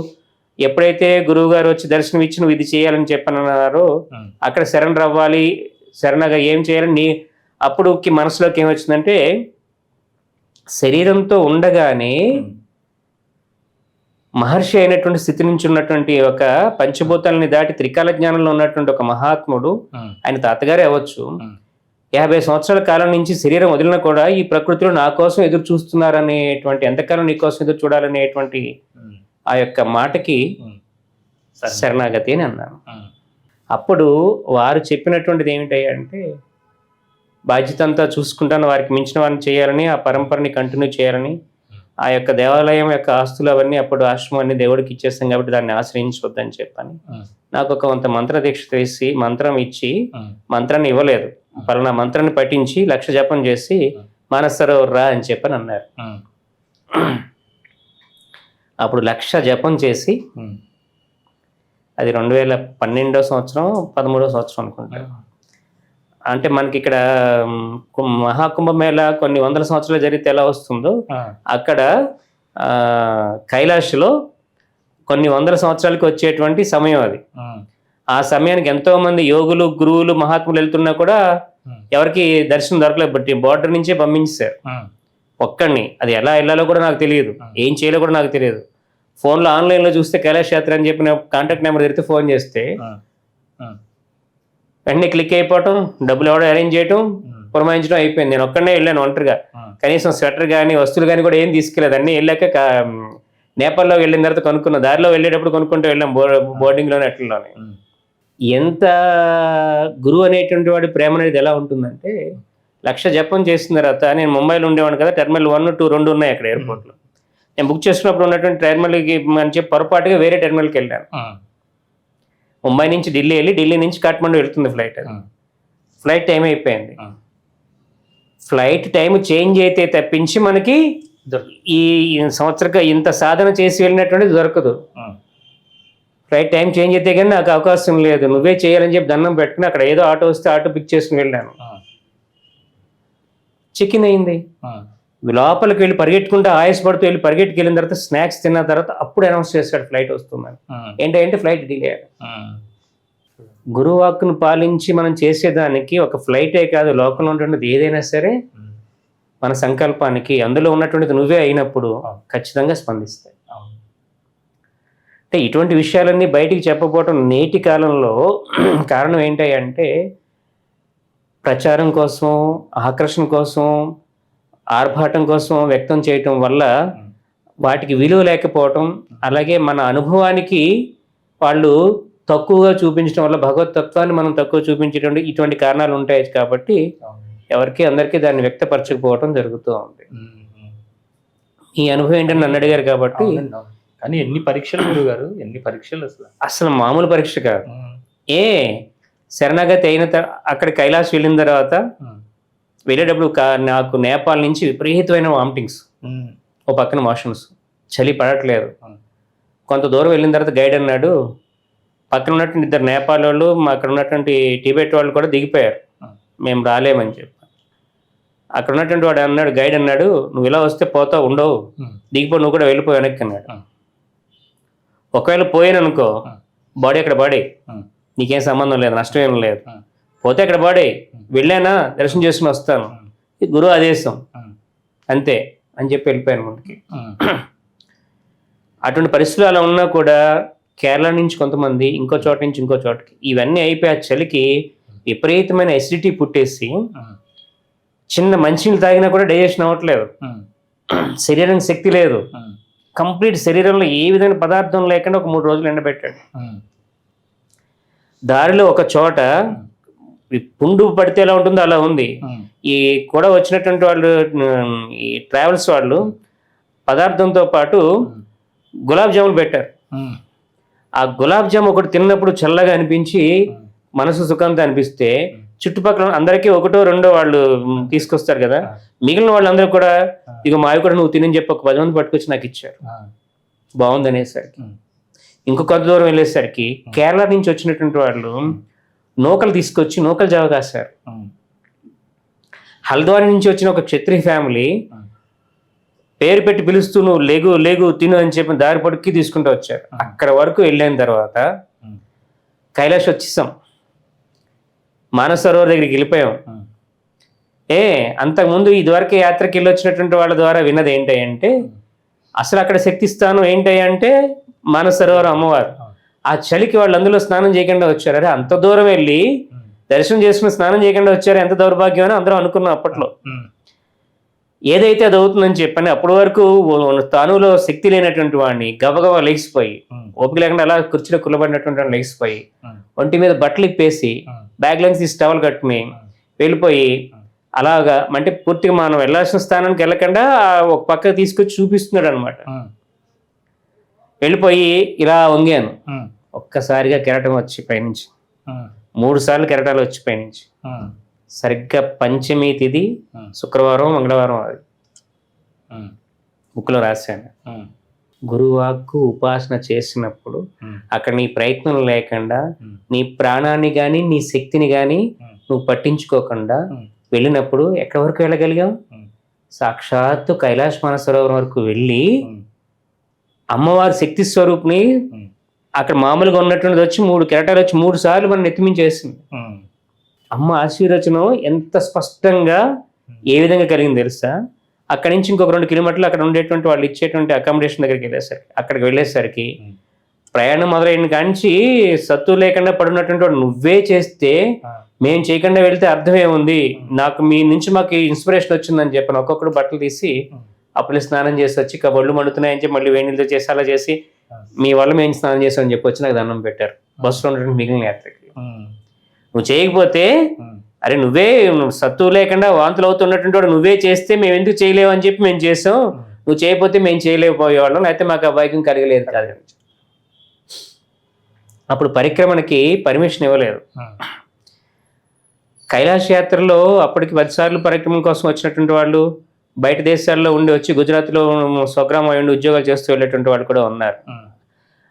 ఎప్పుడైతే గురువు గారు వచ్చి దర్శనం ఇచ్చి నువ్వు ఇది చేయాలని చెప్పన్నారో అక్కడ శరణ్ అవ్వాలి, శరణగా ఏం చేయాలని అప్పుడుకి మనసులోకి ఏమొచ్చిందంటే, శరీరంతో ఉండగానే మహర్షి అయినటువంటి స్థితి నుంచి ఉన్నటువంటి ఒక పంచభూతాలని దాటి త్రికాల జ్ఞానంలో ఉన్నటువంటి ఒక మహాత్ముడు, ఆయన తాతగారే అవ్వచ్చు, 50 సంవత్సరాల కాలం నుంచి శరీరం వదిలినా కూడా ఈ ప్రకృతిలో నా కోసం ఎదురు చూస్తున్నారనేటువంటి, ఎంతకాలం నీ కోసం ఎదురు చూడాలనేటువంటి ఆ యొక్క మాటకి శరణాగతి అని అన్నాను. అప్పుడు వారు చెప్పినటువంటిది ఏమిటంటే, బాధ్యత అంతా చూసుకుంటాను, వారికి మించిన వారిని చేయాలని, ఆ పరంపరని కంటిన్యూ చేయాలని, ఆ యొక్క దేవాలయం యొక్క ఆస్తులు అవన్నీ అప్పుడు ఆశ్రమం అన్ని దేవుడికి ఇచ్చేస్తాం కాబట్టి దాన్ని ఆశ్రయించవద్దని చెప్పని నాకు ఒక కొంత మంత్ర దీక్ష వేసి మంత్రం ఇచ్చి, మంత్రాన్ని ఇవ్వలేదు, పలానా మంత్రాన్ని పఠించి 1,00,000 జపం చేసి మానసరోవర్ రా అని చెప్పని అన్నారు. అప్పుడు 1,00,000 జపం చేసి, అది 2012వ సంవత్సరం 13వ సంవత్సరం అనుకుంటా. అంటే మనకి ఇక్కడ మహాకుంభమేళ కొన్ని 100 సంవత్సరాలు జరిగితే ఎలా వస్తుందో అక్కడ కైలాష్లో కొన్ని 100 సంవత్సరాలకి వచ్చేటువంటి సమయం అది. ఆ సమయానికి ఎంతో మంది యోగులు, గురువులు, మహాత్ములు వెళ్తున్నా కూడా ఎవరికి దర్శనం దొరకలేదు. బట్టి బోర్డర్ నుంచే పంపించారు ఒక్కడిని. అది ఎలా వెళ్ళాలో కూడా నాకు తెలియదు, ఏం చేయాలో కూడా నాకు తెలియదు. ఫోన్లో ఆన్లైన్లో చూస్తే కైలాష్ యాత్ర అని చెప్పిన కాంటాక్ట్ నెంబర్ తిరిగితే ఫోన్ చేస్తే వెంటనే క్లిక్ అయిపోవటం, డబ్బులు ఎవడో అరేంజ్ చేయటం, పురమాయించడం అయిపోయింది. నేను ఒక్కడనే వెళ్ళాను ఒంటరిగా. కనీసం స్వెటర్ కానీ వస్తువులు కానీ కూడా ఏం తీసుకెళ్ళలేదు. అన్నీ వెళ్ళాక నేపాల్లో వెళ్ళిన తర్వాత కొనుక్కున్న, దారిలో వెళ్ళేటప్పుడు కొనుక్కుంటూ వెళ్ళాం బోర్డింగ్లోనే అట్లలోనే. ఎంత గురువు అనేటువంటి వాడి ప్రేమ అనేది ఎలా ఉంటుందంటే, 1,00,000 జపం చేసిన తర్వాత నేను ముంబైలో ఉండేవాడిని కదా, టెర్మినల్ 1, 2 2 ఉన్నాయి అక్కడ ఎయిర్పోర్ట్లో. నేను బుక్ చేసుకున్నప్పుడు ఉన్నటువంటి టెర్మినల్కి అని చెప్పి పొరపాటుగా వేరే టెర్మినల్కి వెళ్ళాను. ముంబై నుంచి ఢిల్లీ వెళ్ళి ఢిల్లీ నుంచి కాఠ్మండు వెళ్తుంది ఫ్లైట్ టైం అయిపోయింది. ఫ్లైట్ టైం చేంజ్ అయితే తప్పించి మనకి ఈ సంవత్సరంగా ఇంత సాధన చేసి వెళ్ళినటువంటిది దొరకదు. ఫ్లైట్ టైం చేంజ్ అయితే కానీ నాకు అవకాశం లేదు, నువ్వే చేయాలని చెప్పి దండం పెట్టుకుని అక్కడ ఏదో ఆటో వస్తే ఆటో పిక్ చేసుకుని వెళ్ళాను. చెక్ ఇన్ అయింది, లోపలికి వెళ్ళి పరిగెట్టుకుంటూ ఆయాసపడుతూ వెళ్ళి పరిగెట్టుకు వెళ్ళిన తర్వాత స్నాక్స్ తిన్న తర్వాత అప్పుడు అనౌన్స్ చేస్తాడు ఫ్లైట్ వస్తుందని. ఏంటంటే ఫ్లైట్ డిలే. గురువాక్కును పాలించి మనం చేసేదానికి ఒక ఫ్లైటే కాదు, లోకంలో ఉన్నటువంటిది ఏదైనా సరే మన సంకల్పానికి అందులో ఉన్నటువంటిది నువ్వే అయినప్పుడు ఖచ్చితంగా స్పందిస్తాయి. అంటే ఇటువంటి విషయాలన్నీ బయటికి చెప్పకపోవటం నేటి కాలంలో కారణం ఏంటంటే ప్రచారం కోసం, ఆకర్షణ కోసం, ఆర్భాటం కోసం వ్యక్తం చేయటం వల్ల వాటికి విలువ లేకపోవటం, అలాగే మన అనుభవానికి వాళ్ళు తక్కువగా చూపించడం వల్ల భగవతత్వాన్ని మనం తక్కువ చూపించేటువంటి ఇటువంటి కారణాలు ఉంటాయి. కాబట్టి ఎవరికి అందరికీ దాన్ని వ్యక్తపరచకపోవటం జరుగుతూ ఉంది. ఈ అనుభవం ఏంటని నన్ను అడిగారు కాబట్టి. కానీ ఎన్ని పరీక్షలు గురుగారు, ఎన్ని పరీక్షలు అసలు మామూలు పరీక్ష కాదు. శరణాగతి అయిన అక్కడ కైలాస్ వెళ్ళిన తర్వాత వెళ్ళేటప్పుడు నాకు నేపాల్ నుంచి విపరీతమైన వామిటింగ్స్, ఓ పక్కన మోషన్స్, చలి పడట్లేదు. కొంత దూరం వెళ్ళిన తర్వాత గైడ్ అన్నాడు, పక్కన ఉన్నటువంటి 2 నేపాల్ వాళ్ళు, అక్కడ ఉన్నటువంటి టిబెట్ వాళ్ళు కూడా దిగిపోయారు, మేము రాలేమని చెప్పి. అక్కడ ఉన్నటువంటి వాడు అన్నాడు, గైడ్ అన్నాడు, నువ్వు ఇలా వస్తే పోతావు, ఉండవు, దిగిపో, నువ్వు కూడా వెళ్ళిపో వెనక్కి అన్నాడు. ఒకవేళ పోయాను అనుకో, బాడీ అక్కడ బాడీ, నీకేం సంబంధం లేదు, నష్టం ఏం లేదు, పోతే అక్కడ బాడీ, వెళ్ళానా దర్శనం చేసుకుని వస్తాను, గురువు ఆదేశం అంతే అని చెప్పి వెళ్ళిపోయాను ముందుకి. అటువంటి పరిస్థితులు అలా ఉన్నా కూడా కేరళ నుంచి కొంతమంది, ఇంకో చోట నుంచి ఇంకో చోటకి, ఇవన్నీ అయిపోయి ఆ చలికి విపరీతమైన ఎసిడిటీ పుట్టేసి చిన్న మంచినీళ్ళు తాగినా కూడా డైజెషన్ అవ్వట్లేదు, శరీరానికి శక్తి లేదు, కంప్లీట్ శరీరంలో ఏ విధమైన పదార్థం లేకుండా ఒక 3 రోజులు ఎండబెట్టాడు. దారిలో ఒక చోట పుండు పడితే ఎలా ఉంటుందో అలా ఉంది. ఈ కూడా వచ్చినటువంటి వాళ్ళు, ఈ ట్రావెల్స్ వాళ్ళు పదార్థంతో పాటు గులాబ్ జాములు పెట్టారు. ఆ గులాబ్ జామ్ ఒకటి తిన్నప్పుడు చల్లగా అనిపించి మనసు సుఖంతో అనిపిస్తే చుట్టుపక్కల అందరికీ 1, 2 వాళ్ళు తీసుకొస్తారు కదా, మిగిలిన వాళ్ళందరూ కూడా ఇక మావి కూడా నువ్వు తినని చెప్పి ఒక 10 మంది పట్టుకొచ్చి నాకు ఇచ్చారు. బాగుంది అనేసరికి ఇంకొక దూరం వెళ్ళేసరికి కేరళ నుంచి వచ్చినటువంటి వాళ్ళు నూకలు తీసుకొచ్చి నూకలు జావ కాశారు. హల్ద్వాని నుంచి వచ్చిన ఒక క్షత్రియ ఫ్యామిలీ పేరు పెట్టి పిలుస్తూ నువ్వు లేగు లేగు తిను అని చెప్పి దారి పొడికి తీసుకుంటూ వచ్చారు. అక్కడ వరకు వెళ్ళిన తర్వాత కైలాష్ వచ్చేసాం, మానస సరోవర్ దగ్గరికి వెళ్ళిపోయాం. అంతకుముందు ఇదివరకు యాత్రకి వెళ్ళి వచ్చినటువంటి వాళ్ళ ద్వారా విన్నది ఏంటంటే అసలు అక్కడ శక్తిస్థానం ఏంటంటే మానస సరోవరం అమ్మవారు. ఆ చలికి వాళ్ళు అందులో స్నానం చేయకుండా వచ్చారు. అరే అంత దూరం వెళ్ళి దర్శనం చేసుకుని స్నానం చేయకుండా వచ్చారు, ఎంత దౌర్భాగ్యం అని అందరం అనుకున్నాం అప్పట్లో. ఏదైతే అది అవుతుందని చెప్పని అప్పటి వరకు తానులో శక్తి లేనటువంటి వాడిని గబగబా లెగిసిపోయి, ఓపిక లేకుండా అలా కుర్చీలో కుల్లబడినటువంటి వాడిని లెగిసిపోయి ఒంటి మీద బట్టలు ఇప్పేసి బ్యాగ్ లెన్స్ తీసి టవల్ కట్టుకుని వెళ్ళిపోయి అలాగా, అంటే పూర్తిగా మనం వెళ్ళాల్సిన స్థానానికి వెళ్ళకుండా ఒక పక్క తీసుకొచ్చి చూపిస్తున్నాడు అనమాట. వెళ్ళిపోయి ఇలా వంగాను, ఒక్కసారిగా కెరటం వచ్చి పైనుంచి 3 సార్లు కెరటాలు వచ్చి పైనుంచి. సరిగ్గా పంచమి తిథి శుక్రవారం మంగళవారం అది బుక్లో రాశాను. గురువాక్కు ఉపాసన చేసినప్పుడు అక్కడ నీ ప్రయత్నం లేకుండా నీ ప్రాణాన్ని కానీ నీ శక్తిని కానీ నువ్వు పట్టించుకోకుండా వెళ్ళినప్పుడు ఎక్కడి వరకు వెళ్ళగలిగాం? సాక్షాత్తు కైలాస మానసరోవరం వరకు వెళ్ళి అమ్మవారి శక్తి స్వరూపుని అక్కడ మామూలుగా ఉన్నటువంటిది వచ్చి 3 కెరటాలు వచ్చి 3 సార్లు మనం నెత్తిమించేసింది. అమ్మ ఆశీర్వచనం ఎంత స్పష్టంగా ఏ విధంగా కలిగింది తెలుసా? అక్కడి నుంచి ఇంకొక 2 కిలోమీటర్లు అక్కడ ఉండేటువంటి వాళ్ళు ఇచ్చేటువంటి అకామిడేషన్ దగ్గరికి అక్కడికి వెళ్ళేసరికి ప్రయాణం మొదలైన కాంచి సత్తు లేకుండా పడున్నటువంటి వాడు నువ్వే చేస్తే మేము చేయకుండా వెళ్తే అర్థమేముంది, నాకు మీ నుంచి మాకు ఇన్స్పిరేషన్ వచ్చిందని చెప్పాను. ఒక్కొక్కడు బట్టలు తీసి అప్పుడే స్నానం చేసి వచ్చి ఒళ్ళు మండుతున్నాయని చెప్పి మళ్ళీ వేడి నీళ్ళతో చేసి అలా చేసి మీ వల్ల మేము స్నానం చేసామని చెప్పి వచ్చి నాకు దండం పెట్టారు బస్సులో ఉన్నటువంటి మిగిలిన యాత్రకి. నువ్వు చేయకపోతే అరే నువ్వు సత్తు లేకుండా వాంతులు అవుతున్నటువంటి వాడు నువ్వే చేస్తే మేము ఎందుకు చేయలేవు అని చెప్పి మేము చేసాం, నువ్వు చేయకపోతే మేము చేయలేకపోయేవాళ్ళం, లేకపోతే మాకు ఆ భాగ్యం కలగలేదు కాదు. అప్పుడు పరిక్రమణకి పర్మిషన్ ఇవ్వలేదు. కైలాస యాత్రలో అప్పటికి 10 సార్లు పరిక్రమణ కోసం వచ్చినటువంటి వాళ్ళు, బయట దేశాల్లో ఉండి వచ్చి గుజరాత్లో స్వగ్రామం ఉండి ఉద్యోగాలు చేస్తూ వెళ్ళేటువంటి వాళ్ళు కూడా ఉన్నారు.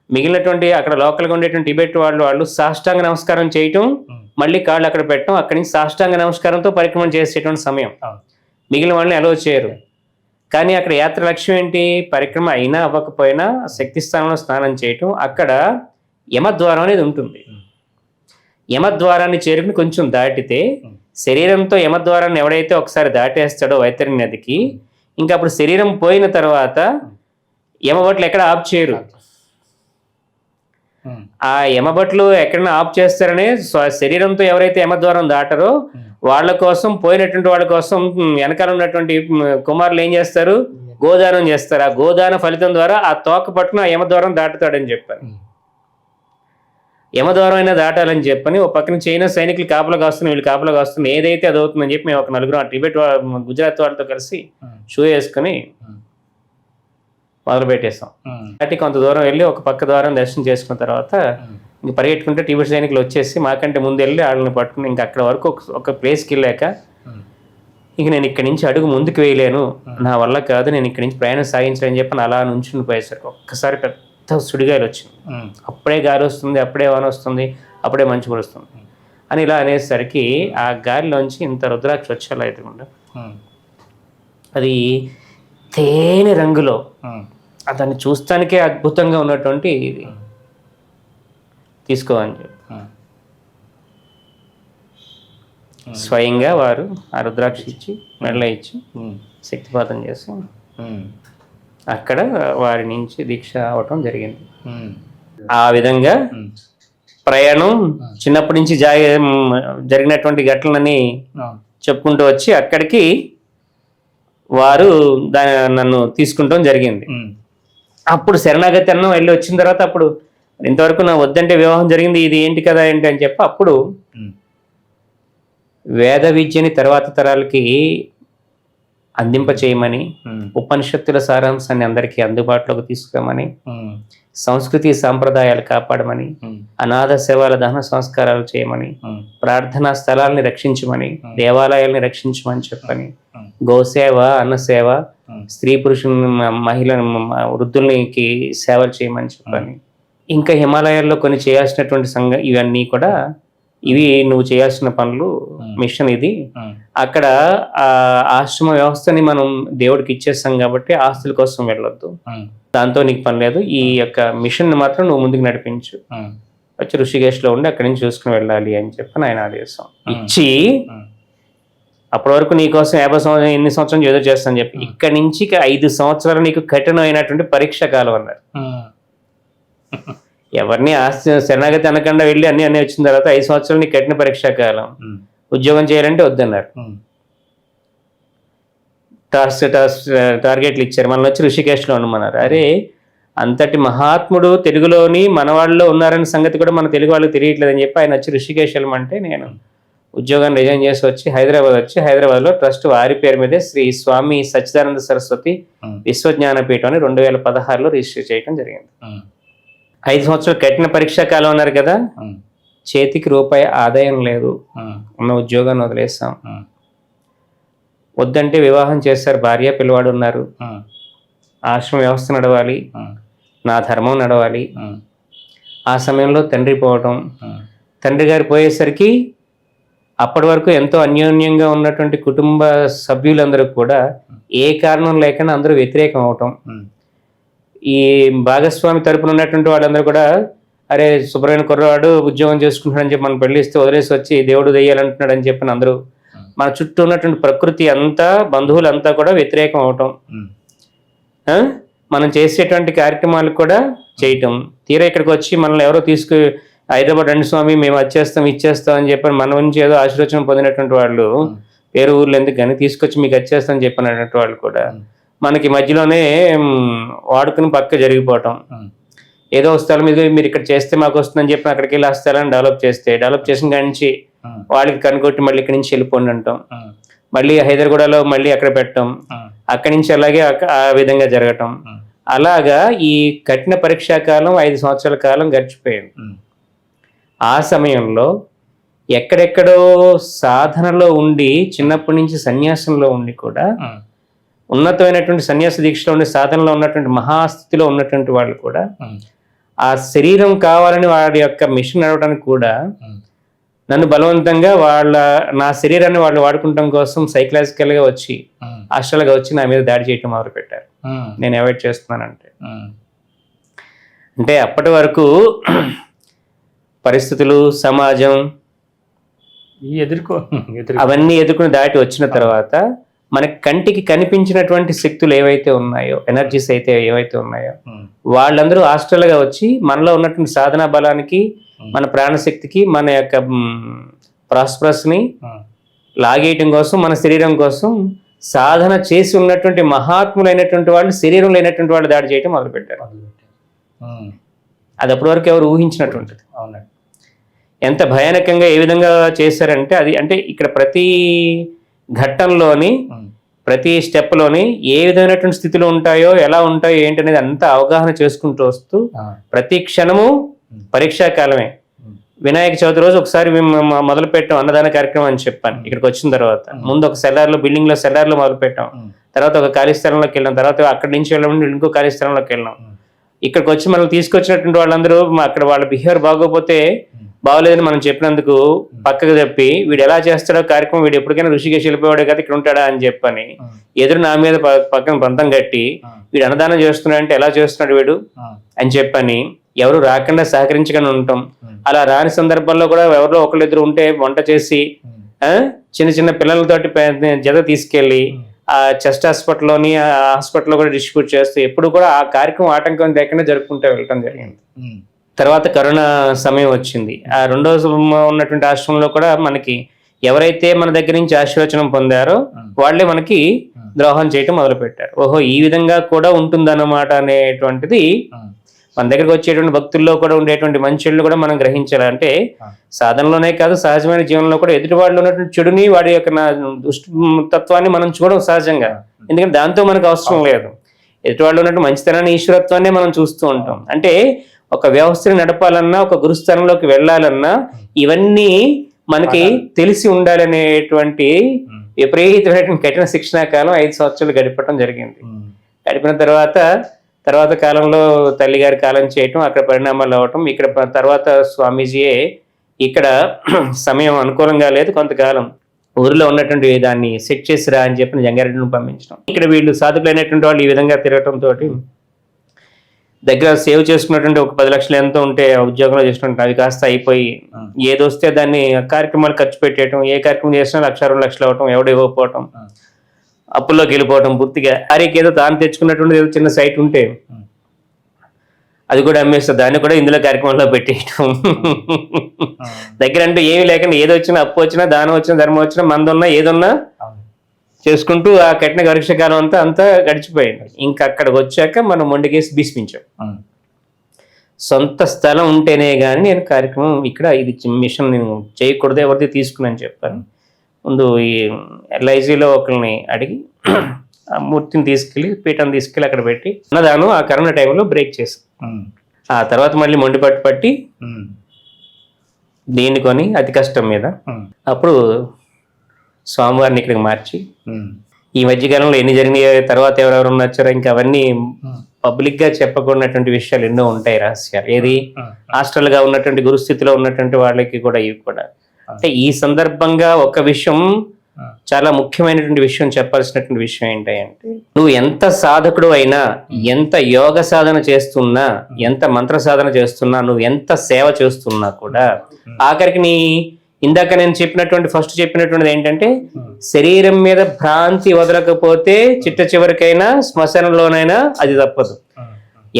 మిగిలినటువంటి అక్కడ లోకల్గా ఉండేటువంటి టిబెట్ వాళ్ళు సాష్టాంగ నమస్కారం చేయటం, మళ్ళీ కాళ్ళు అక్కడ పెట్టడం, అక్కడి నుంచి సాష్టాంగ నమస్కారంతో పరిక్రమణ చేసేటువంటి సమయం. మిగిలిన వాళ్ళని అలో చేయరు. కానీ అక్కడ యాత్ర లక్ష్యం ఏంటి? పరిక్రమ అయినా అవ్వకపోయినా శక్తి స్థానంలో స్నానం చేయటం. అక్కడ యమద్వారం అనేది ఉంటుంది. యమద్వారాన్ని చేరుకుని కొంచెం దాటితే శరీరంతో యమద్వారాన్ని ఎవడైతే ఒకసారి దాటేస్తాడో వైతరణి నదికి, ఇంకా అప్పుడు శరీరం పోయిన తర్వాత యమభట్లు ఎక్కడ ఆఫ్ చేయరు. ఆ యమభట్లు ఎక్కడైనా ఆఫ్ చేస్తారనే శరీరంతో ఎవరైతే యమద్వారం దాటారో వాళ్ళ కోసం, పోయినటువంటి వాళ్ళ కోసం వెనకాల ఉన్నటువంటి కుమారులు ఏం చేస్తారు? గోదానం చేస్తారు. ఆ గోదాన ఫలితం ద్వారా ఆ తోక పట్టున ఆ యమద్వారం దాటుతాడని చెప్పారు. యమద్వారం అయినా దాటాలని చెప్పని ఒక పక్కన చైనా సైనికులు కాపలాగా వస్తున్నాయి, వీళ్ళు కాపలాగా వస్తున్నాయి, ఏదైతే అది అవుతుందని చెప్పి మేము ఒక 4 టిబెట్ గుజరాత్ వాళ్ళతో కలిసి షూ వేసుకుని మొదలు పెట్టేస్తాం. అంటే కొంత దూరం వెళ్ళి ఒక పక్క ద్వారం దర్శనం చేసుకున్న తర్వాత ఇంక పరిగెట్టుకుంటే టిబెట్ సైనికులు వచ్చేసి మాకంటే ముందు వెళ్ళి వాళ్ళని పట్టుకుని ఇంకా అక్కడ వరకు ఒక ప్లేస్కి వెళ్ళాక ఇంక నేను ఇక్కడి నుంచి అడుగు ముందుకు వేయలేను, నా వల్ల కాదు, నేను ఇక్కడి నుంచి ప్రయాణం సాగించాలని చెప్పి అలా నుంచుని పోయేసరికి ఒక్కసారి పెద్ద సుడిగాయలు వచ్చింది. అప్పుడే గాలి వస్తుంది, అప్పుడే వాన వస్తుంది, అప్పుడే మంచు కురుస్తుంది అని ఇలా అనేసరికి ఆ గాలిలోంచి ఇంత రుద్రాక్ష వచ్చేలా ఎదురుకుండా అది తేనె రుంగులో దాన్ని చూస్తానికే అద్భుతంగా ఉన్నటువంటి ఇది తీసుకోవని చెప్పి స్వయంగా వారు ఆ రుద్రాక్ష ఇచ్చి మెడలో ఇచ్చి శక్తిపాతం చేసి అక్కడ వారి నుంచి దీక్ష అవటం జరిగింది. ఆ విధంగా ప్రయాణం చిన్నప్పటి నుంచి జరిగినటువంటి ఘటనలని చెప్పుకుంటూ వచ్చి అక్కడికి వారు నన్ను తీసుకుంటాం జరిగింది. అప్పుడు శరణాగతి అన్నం వెళ్ళి వచ్చిన తర్వాత అప్పుడు ఇంతవరకు నా వద్దంటే వివాహం జరిగింది, ఇది ఏంటి కదా ఏంటి అని చెప్పి అప్పుడు వేద విద్యని తర్వాత తరాలకి అందింప చేయమని, ఉపనిషత్తుల సారాంశాన్ని అందరికీ అందుబాటులోకి తీసుకురామని, సంస్కృతి సాంప్రదాయాలు కాపాడమని, అనాథ సేవల దహన సంస్కారాలు చేయమని, ప్రార్థనా స్థలాల్ని రక్షించమని, దేవాలయాల్ని రక్షించమని చెప్పని, గోసేవ, అన్నసేవ, స్త్రీ పురుషుల్ని, మహిళ వృద్ధులకి సేవలు చేయమని చెప్పని, ఇంకా హిమాలయాల్లో కొన్ని చేయాల్సినటువంటి ఇవన్నీ కూడా ఇవి నువ్వు చేయాల్సిన పనులు, మిషన్ ఇది. అక్కడ ఆ ఆశ్రమ వ్యవస్థని మనం దేవుడికి ఇచ్చేస్తాం కాబట్టి ఆస్తుల కోసం వెళ్ళొద్దు, దాంతో నీకు పని లేదు, ఈ యొక్క మిషన్ మాత్రం నువ్వు ముందుకు నడిపించు, వచ్చి ఋషికేశ్లో ఉండి అక్కడి నుంచి చూసుకుని వెళ్ళాలి అని చెప్పి ఆయన ఆదేశం ఇచ్చి, అప్పటి వరకు నీకోసం 50 సంవత్సరం ఎన్ని సంవత్సరం ఎదురు చేస్తాను చెప్పి ఇక్కడి నుంచి 5 సంవత్సరాలు నీకు కఠినమైనటువంటి పరీక్ష కాలం అన్నారు. ఎవరిని ఆస్తి శరణాగతి అనకుండా వెళ్ళి అన్ని వచ్చిన తర్వాత 5 సంవత్సరాలు నీకు కఠిన పరీక్షా కాలం, ఉద్యోగం చేయాలంటే వద్దన్నారు. టార్గెట్లు ఇచ్చారు, మనల్ని వచ్చి ఋషికేశ్లో ఉండమన్నారు. అరే అంతటి మహాత్ముడు తెలుగులోని మన వాళ్ళలో ఉన్నారనే సంగతి కూడా మన తెలుగు వాళ్ళకి తెలియట్లేదని చెప్పి ఆయన వచ్చి ఋషికేశ్ వెళ్ళమంటే నేను ఉద్యోగాన్ని రిజైన్ చేసి వచ్చి హైదరాబాద్లో ట్రస్ట్ వారి పేరు మీదే శ్రీ స్వామి సచ్చిదానంద సరస్వతి విశ్వజ్ఞానపీఠం 2016లో రిజిస్టర్ చేయడం జరిగింది. 5 సంవత్సరాలు కఠిన పరీక్షా కాలం అన్నారు కదా, చేతికి రూపాయి ఆదాయం లేదు, ఉన్న ఉద్యోగాన్ని వదిలేస్తాం. వద్దంటే వివాహం చేస్తారు, భార్య పిల్లవాడు ఉన్నారు, ఆశ్రమ వ్యవస్థ నడవాలి, నా ధర్మం నడవాలి. ఆ సమయంలో తండ్రి పోవటం, తండ్రి గారు పోయేసరికి అప్పటి వరకు ఎంతో అన్యోన్యంగా ఉన్నటువంటి కుటుంబ సభ్యులందరూ కూడా ఏ కారణం లేకుండా అందరూ వ్యతిరేకం అవటం. ఈ భాగస్వామి తరపున ఉన్నటువంటి వాళ్ళందరూ కూడా అరే శుభ్రమైన కుర్రవాడు ఉద్యోగం చేసుకుంటున్నాడని చెప్పి మనం పెళ్లిస్తే వదిలేసి వచ్చి దేవుడు దెయ్యాలంటున్నాడు అని చెప్పి అందరూ మన చుట్టూ ఉన్నటువంటి ప్రకృతి అంతా, బంధువులంతా కూడా వ్యతిరేకం అవటం, మనం చేసేటువంటి కార్యక్రమాలు కూడా చేయటం. తీరా ఇక్కడికి వచ్చి మనల్ని ఎవరో హైదరాబాద్ రండి స్వామి మేము ఇచ్చేస్తాం అని చెప్పి మన నుంచి ఏదో ఆశీర్వచనం పొందినటువంటి వాళ్ళు వేరే ఊర్లు ఎందుకు కానీ తీసుకొచ్చి మీకు వచ్చేస్తాం అని చెప్పినటువంటి వాళ్ళు కూడా మనకి మధ్యలోనే వాడుకుని పక్క జరిగిపోవటం. ఏదో స్థలం మీద మీరు ఇక్కడ చేస్తే మాకు వస్తుందని చెప్పి అక్కడికి వెళ్ళి ఆ స్థలాన్ని డెవలప్ చేసిన కాడి నుంచి వాళ్ళకి కనుగొట్టి మళ్ళీ ఇక్కడి నుంచి వెళ్ళిపోండి అంటాం. మళ్ళీ హైదరాబాద్లో మళ్ళీ అక్కడ పెట్టడం, అక్కడి నుంచి అలాగే ఆ విధంగా జరగటం, అలాగా ఈ కఠిన పరీక్షా కాలం 5 సంవత్సరాల కాలం గడిచిపోయింది. ఆ సమయంలో ఎక్కడెక్కడో సాధనలో ఉండి, చిన్నప్పటి నుంచి సన్యాసంలో ఉండి కూడా ఉన్నతమైనటువంటి సన్యాస దీక్షలో ఉండి సాధనలో ఉన్నటువంటి మహాస్థితిలో ఉన్నటువంటి వాళ్ళు కూడా ఆ శరీరం కావాలని వాడి యొక్క మిషన్ నడవడానికి కూడా నన్ను బలవంతంగా నా శరీరాన్ని వాళ్ళు వాడుకుంటాం కోసం సైకలాజికల్గా వచ్చి హాస్టల్గా వచ్చి నా మీద దాడి చేయటం మొదలు పెట్టారు. నేను అవాయిడ్ చేస్తున్నానంటే అంటే అప్పటి వరకు పరిస్థితులు, సమాజం అవన్నీ ఎదుర్కొని దాటి వచ్చిన తర్వాత మనకి కంటికి కనిపించినటువంటి శక్తులు ఏవైతే ఉన్నాయో, ఎనర్జీస్ అయితే ఏవైతే ఉన్నాయో, వాళ్ళందరూ హాస్టల్గా వచ్చి మనలో ఉన్నటువంటి సాధనా బలానికి, మన ప్రాణశక్తికి, మన యొక్క ప్రాస్పరస్ని లాగేయటం కోసం, మన శరీరం కోసం సాధన చేసి ఉన్నటువంటి మహాత్ములైనటువంటి వాళ్ళు శరీరం లేనటువంటి వాళ్ళు దాడి చేయటం మొదలుపెట్టారు. అది అప్పటి వరకు ఎవరు ఊహించినటువంటిది. ఎంత భయానకంగా ఏ విధంగా చేశారంటే, అది అంటే ఇక్కడ ప్రతి ఘట్టంలోని ప్రతి స్టెప్లోని ఏ విధమైనటువంటి స్థితిలో ఉంటాయో, ఎలా ఉంటాయో ఏంటి అనేది అంతా అవగాహన చేసుకుంటూ వస్తూ ప్రతి క్షణము పరీక్షా కాలమే. వినాయక చవితి రోజు ఒకసారి మొదలు పెట్టాం అన్నదాన కార్యక్రమం అని చెప్పాను. ఇక్కడికి వచ్చిన తర్వాత ముందు ఒక బిల్డింగ్ లో సెల్లార్లో మొదలు పెట్టాం, తర్వాత ఒక ఖాళీ స్థలంలోకి వెళ్ళాం, తర్వాత అక్కడి నుంచి వెళ్ళడం ఇంకో ఖాళీ స్థలంలోకి వెళ్ళాం. ఇక్కడికి వచ్చి మనం తీసుకొచ్చినటువంటి వాళ్ళందరూ అక్కడ వాళ్ళ బిహేవియర్ బాగోపోతే బాగోలేదని మనం చెప్పినందుకు పక్కకు చెప్పి, వీడు ఎలా చేస్తాడో కార్యక్రమం, వీడు ఎప్పటికైనా ఋషికేశ్ వెళ్ళిపోయాడు కదా ఇక్కడ ఉంటాడా అని చెప్పని ఎదురు నా మీద పక్కన పంతం కట్టి, వీడు అన్నదానం చేస్తున్నాడంటే ఎలా చేస్తున్నాడు వీడు అని చెప్పని ఎవరు రాకుండా సహకరించకుండా ఉంటాం. అలా రాని సందర్భంలో కూడా ఎవరిలో ఒకళ్ళిద్దరు ఉంటే వంట చేసి చిన్న చిన్న పిల్లలతోటి జత తీసుకెళ్ళి ఆ చెస్ట్ హాస్పిటల్లోని ఆ హాస్పిటల్లో కూడా డిస్ట్రిబ్యూట్ చేస్తూ ఎప్పుడు కూడా ఆ కార్యక్రమం ఆటంకం లేకుండా జరుపుకుంటూ వెళ్ళటం జరిగింది. తర్వాత కరోనా సమయం వచ్చింది. ఆ రెండో ఉన్నటువంటి ఆశ్రమంలో కూడా మనకి ఎవరైతే మన దగ్గర నుంచి ఆశీర్వచనం పొందారో వాళ్ళే మనకి ద్రోహం చేయటం మొదలు పెట్టారు. ఓహో, ఈ విధంగా కూడా ఉంటుందన్నమాట అనేటువంటిది మన దగ్గరకు వచ్చేటువంటి భక్తుల్లో కూడా ఉండేటువంటి మంచిళ్ళు కూడా మనం గ్రహించాలి. అంటే సాధనలోనే కాదు, సహజమైన జీవనంలో కూడా ఎదుటి వాళ్ళు ఉన్నటువంటి చెడుని, వాడి యొక్క దుష్టత్వాన్ని మనం చూడడం సహజంగా. ఎందుకంటే దాంతో మనకు అవసరం లేదు. ఎదుటి వాళ్ళు ఉన్నటువంటి మంచితనాన్ని, ఈశ్వరత్వాన్ని మనం చూస్తూ ఉంటాం. అంటే ఒక వ్యవస్థని నడపాలన్నా, ఒక గురుస్థానంలోకి వెళ్ళాలన్నా ఇవన్నీ మనకి తెలిసి ఉండాలనేటువంటి విపరీతమైనటువంటి కఠిన శిక్షణా కాలం 5 సంవత్సరాలు గడపడం జరిగింది. గడిపిన తర్వాత కాలంలో తల్లిగారి కాలం చేయటం, అక్కడ పరిణామాలు అవ్వటం, ఇక్కడ తర్వాత స్వామీజీయే ఇక్కడ సమయం అనుకూలంగా లేదు, కొంతకాలం ఊరిలో ఉన్నటువంటి దాన్ని సెట్ చేసిరా అని చెప్పి జంగారెడ్డిని పంపించడం. ఇక్కడ వీళ్ళు సాధుకులైనటువంటి వాళ్ళు ఈ విధంగా తిరగటంతో దగ్గర సేవ్ చేసుకున్నటువంటి ఒక 10 లక్షలు ఎంతో ఉంటే ఉద్యోగంలో చేసినట్టు అవి కాస్త అయిపోయి ఏదొస్తే దాన్ని కార్యక్రమాలు ఖర్చు పెట్టేయటం, ఏ కార్యక్రమం చేసినా 1,00,000-2 లక్షలు అవ్వటం, ఎవడు ఇవ్వకపోవటం, అప్పుల్లోకి వెళ్ళిపోవటం, పూర్తిగా ఆరికి ఏదో తాను తెచ్చుకున్నటువంటి ఏదో చిన్న సైట్ ఉంటే అది కూడా అమ్మేస్తారు, దాన్ని కూడా ఇందులో కార్యక్రమంలో పెట్టేయటం. దగ్గర అంటే ఏమి లేకుండా ఏదో వచ్చినా, అప్పు వచ్చినా, దానం వచ్చినా, ధర్మం వచ్చినా, మందున్నా ఏదున్నా చేసుకుంటూ ఆ కఠిన పరీక్ష కాలం అంతా గడిచిపోయింది. ఇంకా అక్కడికి వచ్చాక మనం మొండికేసి భీష్మించాం. సొంత స్థలం ఉంటేనే కానీ నేను కార్యక్రమం ఇక్కడ ఇది మిషన్ నేను చేయకూడదు, ఎవరిది తీసుకున్నాను చెప్పాను. ముందు ఈ LIGలో ఒకరిని అడిగి ఆ మూర్తిని తీసుకెళ్ళి, పీఠం తీసుకెళ్ళి అక్కడ పెట్టి అన్నదానం ఆ కరోనా టైంలో బ్రేక్ చేసాం. ఆ తర్వాత మళ్ళీ మొండి పట్టి దీన్ని కొని అతి కష్టం మీద అప్పుడు స్వామివారిని ఇక్కడికి మార్చి, ఈ మధ్యకాలంలో ఎన్ని జరిగినాయో, తర్వాత ఎవరెవరు వచ్చారో ఇంకా అవన్నీ పబ్లిక్ గా చెప్పకూడనటువంటి విషయాలు ఎన్నో ఉంటాయి, రహస్యాలు. ఏది హాస్టల్ గా ఉన్నటువంటి గురుస్థితిలో ఉన్నటువంటి వాళ్ళకి కూడా ఇవి కూడా. అంటే ఈ సందర్భంగా ఒక విషయం, చాలా ముఖ్యమైనటువంటి విషయం చెప్పాల్సినటువంటి విషయం ఏంటంటే, నువ్వు ఎంత సాధకుడు అయినా, ఎంత యోగ సాధన చేస్తున్నా, ఎంత మంత్ర సాధన చేస్తున్నా, నువ్వు ఎంత సేవ చేస్తున్నా కూడా ఆఖరికి ఇందాక నేను ఫస్ట్ చెప్పినటువంటిది ఏంటంటే, శరీరం మీద భ్రాంతి వదలకపోతే చిట్ట చివరికైనా శ్మశానంలోనైనా అది తప్పదు.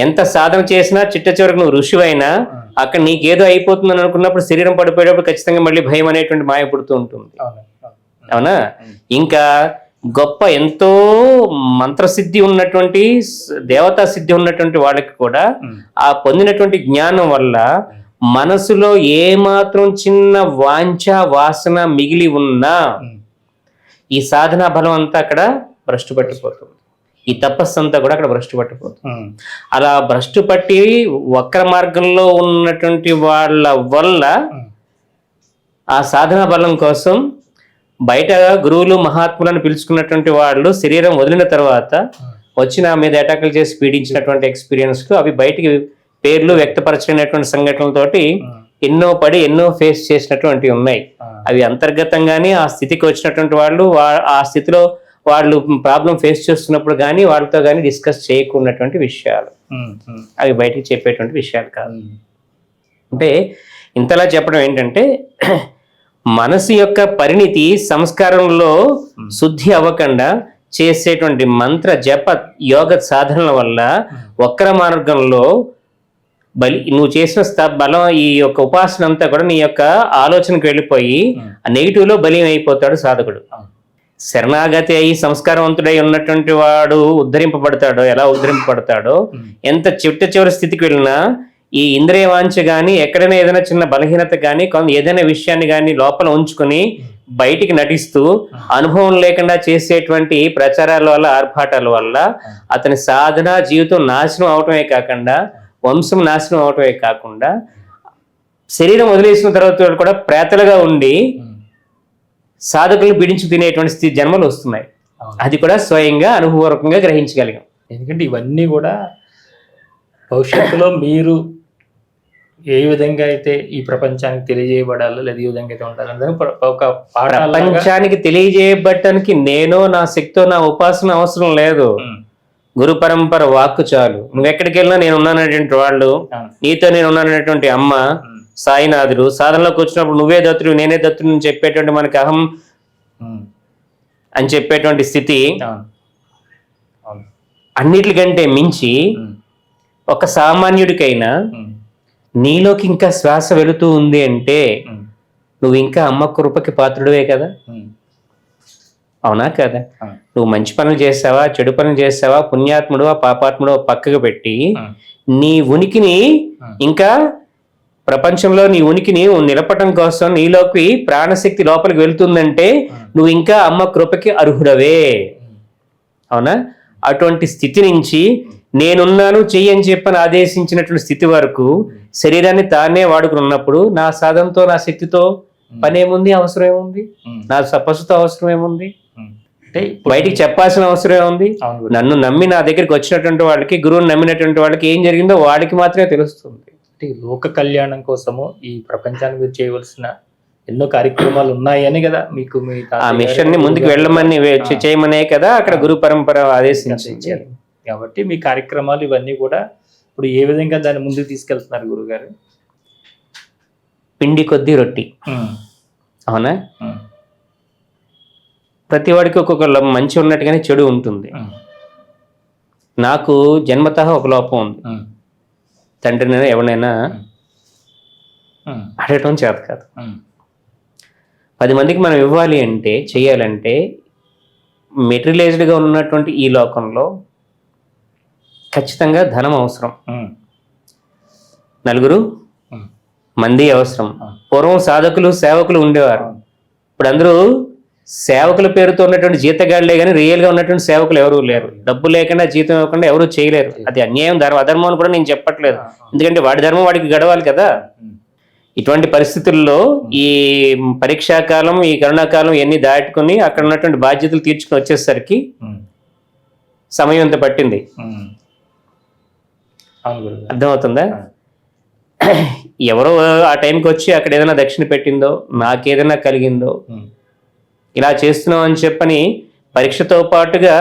ఎంత సాధన చేసినా చిట్ట చివరికి నువ్వు ఋషివైనా అక్కడ నీకేదో అయిపోతుందని అనుకున్నప్పుడు శరీరం పడిపోయేటప్పుడు ఖచ్చితంగా మళ్ళీ భయం అనేటువంటి మాయ పుడుతూ ఉంటుంది. అవునా? ఇంకా గొప్ప ఎంతో మంత్రసిద్ధి ఉన్నటువంటి, దేవతా సిద్ధి ఉన్నటువంటి వాళ్ళకి కూడా ఆ పొందినటువంటి జ్ఞానం వల్ల మనసులో ఏ మాత్రం చిన్న వాంఛ వాసన మిగిలి ఉన్నా ఈ సాధనా బలం అంతా అక్కడ భ్రష్టు పట్టిపోతుంది, ఈ తపస్సు అంతా కూడా అక్కడ భ్రష్టు పట్టిపోతుంది. అలా భ్రష్టు పట్టి వక్ర మార్గంలో ఉన్నటువంటి వాళ్ళ వల్ల ఆ సాధనా బలం కోసం బయట గురువులు మహాత్ములను పిలుచుకున్నటువంటి వాళ్ళు శరీరం వదిలిన తర్వాత వచ్చి నా మీద అటాకులు చేసి పీడించినటువంటి ఎక్స్పీరియన్స్లు అవి బయటికి పేర్లు వ్యక్తపరచలేనటువంటి సంఘటనలతోటి ఎన్నో పడి ఎన్నో ఫేస్ చేసినటువంటివి ఉన్నాయి. అవి అంతర్గతంగానే ఆ స్థితికి వచ్చినటువంటి వాళ్ళు ఆ స్థితిలో వాళ్ళు ప్రాబ్లం ఫేస్ చేస్తున్నప్పుడు కానీ వాళ్ళతో కానీ డిస్కస్ చేయకున్నటువంటి విషయాలు, అవి బయటికి చెప్పేటువంటి విషయాలు కాదు. అంటే ఇంతలా చెప్పడం ఏంటంటే మనసు యొక్క పరిణితి సంస్కారంలో శుద్ధి అవ్వకుండా చేసేటువంటి మంత్ర జప యోగ సాధనల వల్ల వక్ర మార్గంలో నువ్వు చేసిన బలం ఈ యొక్క ఉపాసన అంతా కూడా నీ యొక్క ఆలోచనకు వెళ్ళిపోయి ఆ నెగిటివ్ లో బలీయం అయిపోతాడు సాధకుడు. శరణాగతి అయి సంస్కారవంతుడై ఉన్నటువంటి వాడు ఉద్ధరింపబడతాడో, ఎలా ఉద్ధరింపబడతాడో, ఎంత చివరి స్థితికి వెళ్ళినా ఈ ఇంద్రియ వాంఛ కానీ ఎక్కడైనా ఏదైనా చిన్న బలహీనత కానీ ఏదైనా విషయాన్ని కానీ లోపల ఉంచుకొని బయటికి నటిస్తూ అనుభవం లేకుండా చేసేటువంటి ప్రచారాల వల్ల ఆర్భాటాల వల్ల అతని సాధన జీవితం నాశనం అవటమే కాకుండా వంశం నాశనం అవటమే కాకుండా శరీరం వదిలేసిన తర్వాత కూడా ప్రేతలుగా ఉండి సాధకులు బిడించి తినేటువంటి జన్మలు వస్తున్నాయి. అది కూడా స్వయంగా అనుభవపూర్వకంగా గ్రహించగలిగాం. ఎందుకంటే ఇవన్నీ కూడా భవిష్యత్తులో మీరు ఏ విధంగా అయితే ఈ ప్రపంచానికి తెలియజేయబడాలో లేదా ఈ విధంగా అయితే ఉండాలి ఒక ప్రపంచానికి తెలియజేయబడటానికి నేను నా శక్తితో నా ఉపాసన అవసరం లేదు. గురు పరంపర వాక్కు చాలు. నువ్వెక్కడికి వెళ్ళినా నేను ఉన్నానటువంటి వాళ్ళు, నీతో నేను ఉన్నానటువంటి అమ్మ, సాయినాథుడు, సాధనలోకి వచ్చినప్పుడు నువ్వే దత్తుడు నేనే దత్తుడు అని చెప్పేటువంటి మనకి అహం అని చెప్పేటువంటి స్థితి అన్నిటికంటే మించి ఒక సామాన్యుడికైనా నీలోకి ఇంకా శ్వాస వెళుతూ ఉంది అంటే నువ్వు ఇంకా అమ్మ కృపకి పాత్రుడివే కదా, అవునా కదా? నువ్వు మంచి పనులు చేసావా, చెడు పనులు చేసావా, పుణ్యాత్ముడువా పాపాత్ముడు పక్కకు పెట్టి నీ ఉనికిని ఇంకా ప్రపంచంలో నీ ఉనికిని నిలపటం కోసం నీలోకి ప్రాణశక్తి లోపలికి వెళ్తుందంటే నువ్వు ఇంకా అమ్మ కృపకి అర్హుడవే, అవునా? అటువంటి స్థితి నుంచి నేనున్నాను చెయ్యి అని చెప్పని ఆదేశించినటువంటి స్థితి వరకు శరీరాన్ని తానే వాడుకున్నప్పుడు నా సాధనతో నా శక్తితో పనేముంది, అవసరం ఏముంది? నా తపస్సుతో అవసరం ఏముంది? అంటే బయటికి చెప్పాల్సిన అవసరం ఏముంది? నన్ను నమ్మి నా దగ్గరికి వచ్చినటువంటి వాళ్ళకి, గురువుని నమ్మినటువంటి వాళ్ళకి ఏం జరిగిందో వాడికి మాత్రమే తెలుస్తుంది. లోక కళ్యాణం కోసము ఈ ప్రపంచానికి మీరు చేయవలసిన ఎన్నో కార్యక్రమాలు ఉన్నాయని కదా మీకు ఆ మిషన్ ని ముందుకు వెళ్ళమని చేయమనే కదా అక్కడ గురు పరంపర ఆదేశించింది. కాబట్టి మీ కార్యక్రమాలు ఇవన్నీ కూడా ఇప్పుడు ఏ విధంగా దాన్ని ముందుకు తీసుకెళ్తున్నారు గురుగారు? పిండి కొద్ది రొట్టి, అవునా? ప్రతి వాడికి ఒక్కొక్క మంచి ఉన్నట్టుగానే చెడు ఉంటుంది. నాకు జన్మతః ఒక లోపం ఉంది. తండ్రినైనా ఎవరినైనా అడగటం చేత కాదు. 10 మందికి మనం ఇవ్వాలి అంటే, చెయ్యాలంటే మెటీరియలైజ్డ్గా ఉన్నటువంటి ఈ లోకంలో ఖచ్చితంగా ధనం అవసరం, నలుగురు మంది అవసరం. పూర్వం సాధకులు సేవకులు ఉండేవారు. ఇప్పుడు అందరూ సేవకుల పేరుతో ఉన్నటువంటి జీతగాళ్లే కానీ రియల్గా ఉన్నటువంటి సేవకులు ఎవరూ లేరు. డబ్బు లేకుండా జీతం ఇవ్వకుండా ఎవరూ చేయలేరు. అది అన్యాయం, అధర్మం అని కూడా నేను చెప్పట్లేదు. ఎందుకంటే వాడి ధర్మం వాడికి గడవాలి కదా. ఇటువంటి పరిస్థితుల్లో ఈ పరీక్షాకాలం, ఈ కరోనాకాలం ఇవన్నీ దాటుకుని అక్కడ ఉన్నటువంటి బాధ్యతలు తీర్చుకుని వచ్చేసరికి సమయం ఎంత పట్టింది, అర్థమవుతుందా? ఎవరో ఆ టైంకి వచ్చి అక్కడ ఏదైనా దక్షిణ పెట్టిందో, నాకేదైనా కలిగిందో, ఇలా చేస్తున్నాం అని చెప్పని పరీక్షతో పాటుగా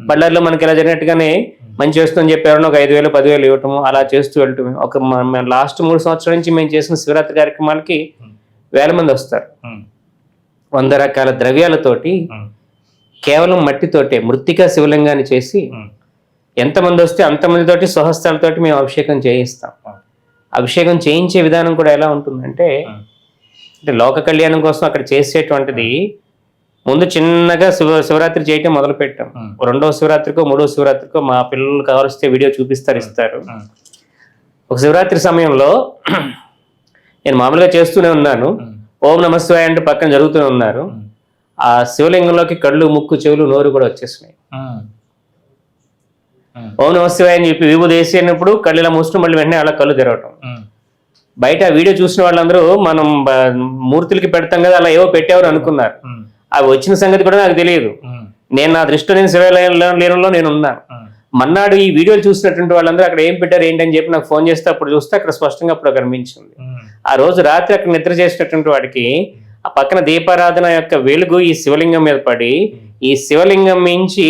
బళ్ళార్లో మనకి ఎలా జరిగినట్టుగానే మంచి చేస్తుందని చెప్పి ఎవరైనా ఒక 5,000 10,000 ఇవ్వటము, అలా చేస్తూ వెళ్ళటం. ఒక లాస్ట్ 3 సంవత్సరాల నుంచి మేము చేసిన శివరాత్రి కార్యక్రమాలకి 1000 మంది వస్తారు. 100 రకాల ద్రవ్యాలతోటి, కేవలం మట్టితోటే మృత్తికా శివలింగాన్ని చేసి ఎంతమంది వస్తే అంతమందితోటి స్వహస్తాలతోటి మేము అభిషేకం చేయిస్తాం. అభిషేకం చేయించే విధానం కూడా ఎలా ఉంటుందంటే, అంటే లోక కళ్యాణం కోసం అక్కడ చేసేటువంటిది ముందు చిన్నగా శివరాత్రి చేయటం మొదలు పెట్టాం. 2వ శివరాత్రికో 3వ శివరాత్రికో మా పిల్లలు కావాల్స్తే వీడియో చూపిస్తారు, ఇస్తారు. ఒక శివరాత్రి సమయంలో నేను మామూలుగా చేస్తూనే ఉన్నాను, ఓం నమః శివాయ అంటూ పక్కన జరుగుతూనే ఉన్నారు. ఆ శివలింగంలోకి కళ్ళు, ముక్కు, చెవులు, నోరు కూడా వచ్చేసినాయి. ఓం నమః శివాయ అని చెప్పి విభూది వేసి అన్నప్పుడు కళ్ళు ఇలా మూసుకుని మళ్ళీ వెంటనే అలా కళ్ళు తెరవటం. బయట ఆ వీడియో చూసిన వాళ్ళందరూ మనం మూర్తులకి పెడతాం కదా, అలా ఏవో పెట్టేవారు అనుకున్నారు. అవి వచ్చిన సంగతి కూడా నాకు తెలియదు. నేను నా దృష్టిలో నేను శివాలయంలో నేను ఉన్నాను. మన్నాడు ఈ వీడియోలు చూసినటువంటి వాళ్ళందరూ అక్కడ ఏం పెట్టారు ఏంటని చెప్పి నాకు ఫోన్ చేస్తే అప్పుడు చూస్తే అక్కడ స్పష్టంగా అప్పుడు కనిపించింది. ఆ రోజు రాత్రి అక్కడ నిద్ర చేసినటువంటి వాడికి ఆ పక్కన దీపారాధన యొక్క వెలుగు ఈ శివలింగం మీద పడి, ఈ శివలింగం మించి